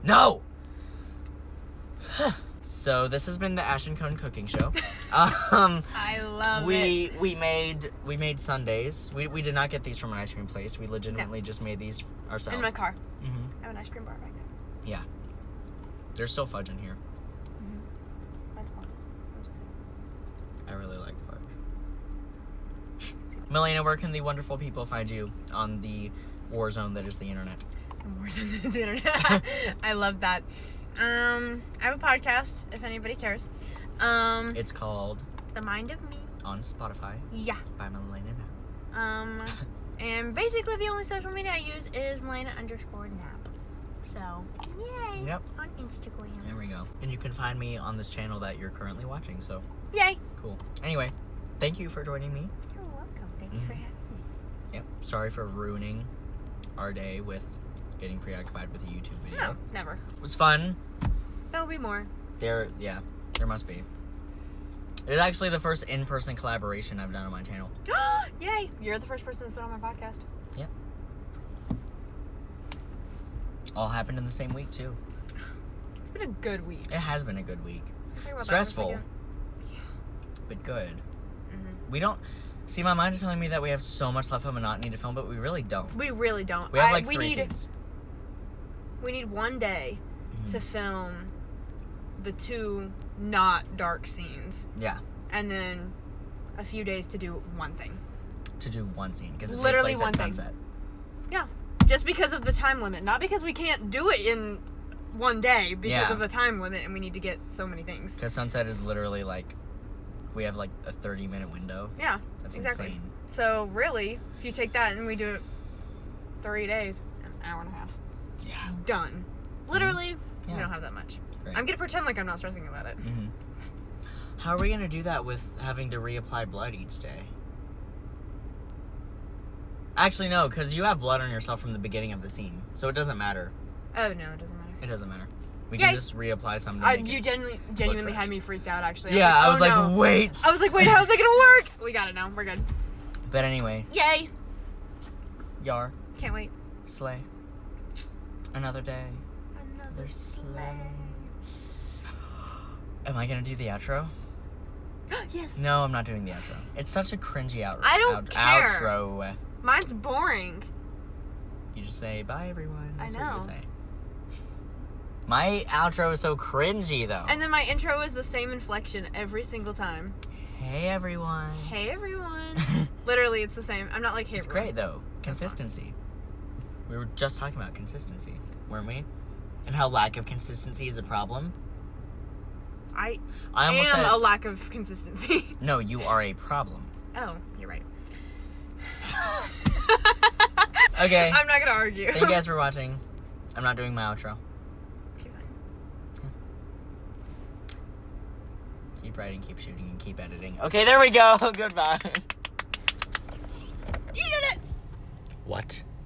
No! So this has been the Ash and Cone Cooking Show. I love it. We made sundaes. We did not get these from an ice cream place. We legitimately just made these ourselves. In my car. Mm-hmm. I have an ice cream bar back there. Yeah. There's still fudge in here. That's awesome. I really like fudge. Melena, where can the wonderful people find you on the war zone that is the internet? More than the internet. I love that. I have a podcast, if anybody cares. It's called The Mind of Me. On Spotify. Yeah. By Melena now. And basically the only social media I use is Melena_nap. So, yay. Yep. On Instagram. There we go. And you can find me on this channel that you're currently watching, so Yay. cool. Anyway, thank you for joining me. You're welcome. Thanks for having me. Yep. Sorry for ruining our day with getting preoccupied with a YouTube video. No, never. It was fun. There'll be more. There must be. It's actually the first in-person collaboration I've done on my channel. Yay. You're the first person that's been on my podcast. Yep. All happened in the same week, too. It's been a good week. It has been a good week. Talk about that Stressful. for a second. But good. Mm-hmm. We don't... See, my mind is telling me that we have so much left of Monotony to film, but we really don't. We really don't. We have, like, we 3 need, scenes. We need one day Mm-hmm. to film the 2 not dark scenes. Yeah. And then a few days to do one thing. To do one scene. Because it Literally takes place one at thing. sunset. Yeah. Just because of the time limit. Not because we can't do it in one day because of the time limit and we need to get so many things. Because sunset is literally, like... We have, like, a 30-minute window. Yeah. That's exactly. insane. So, really, if you take that and we do it 3 days, an hour and a half. Yeah. Done. Literally, Yeah. we don't have that much. Great. I'm going to pretend like I'm not stressing about it. Mm-hmm. How are we going to do that with having to reapply blood each day? Actually, no, because you have blood on yourself from the beginning of the scene. So it doesn't matter. Oh, no, it doesn't matter. It doesn't matter. We Yay. can just reapply some to make You it genuinely fresh. had me freaked out, actually. Yeah, I was oh, like, no. wait. I was like, wait, how's that going to work? We got it now. We're good. But anyway, Yay. Yar, Can't wait. slay. Another day. Another slay. Am I going to do the outro? Yes. No, I'm not doing the outro. It's such a cringy outro. I don't care. Outro. Mine's boring. You just say, bye, everyone. That's I what you know. say. My outro is so cringy, though. And then my intro is the same inflection every single time. Hey, everyone. Hey, everyone. Literally, it's the same. I'm not like, hey, It's everyone. great, though. Consistency. We were just talking about consistency, weren't we? And how lack of consistency is a problem. I almost am said, a lack of consistency. No, you are a problem. Oh, you're right. Okay. I'm not going to argue. Thank you guys for watching. I'm not doing my outro. Okay, fine. Keep writing, keep shooting, and keep editing. Okay, there we go. Goodbye. You did it! What?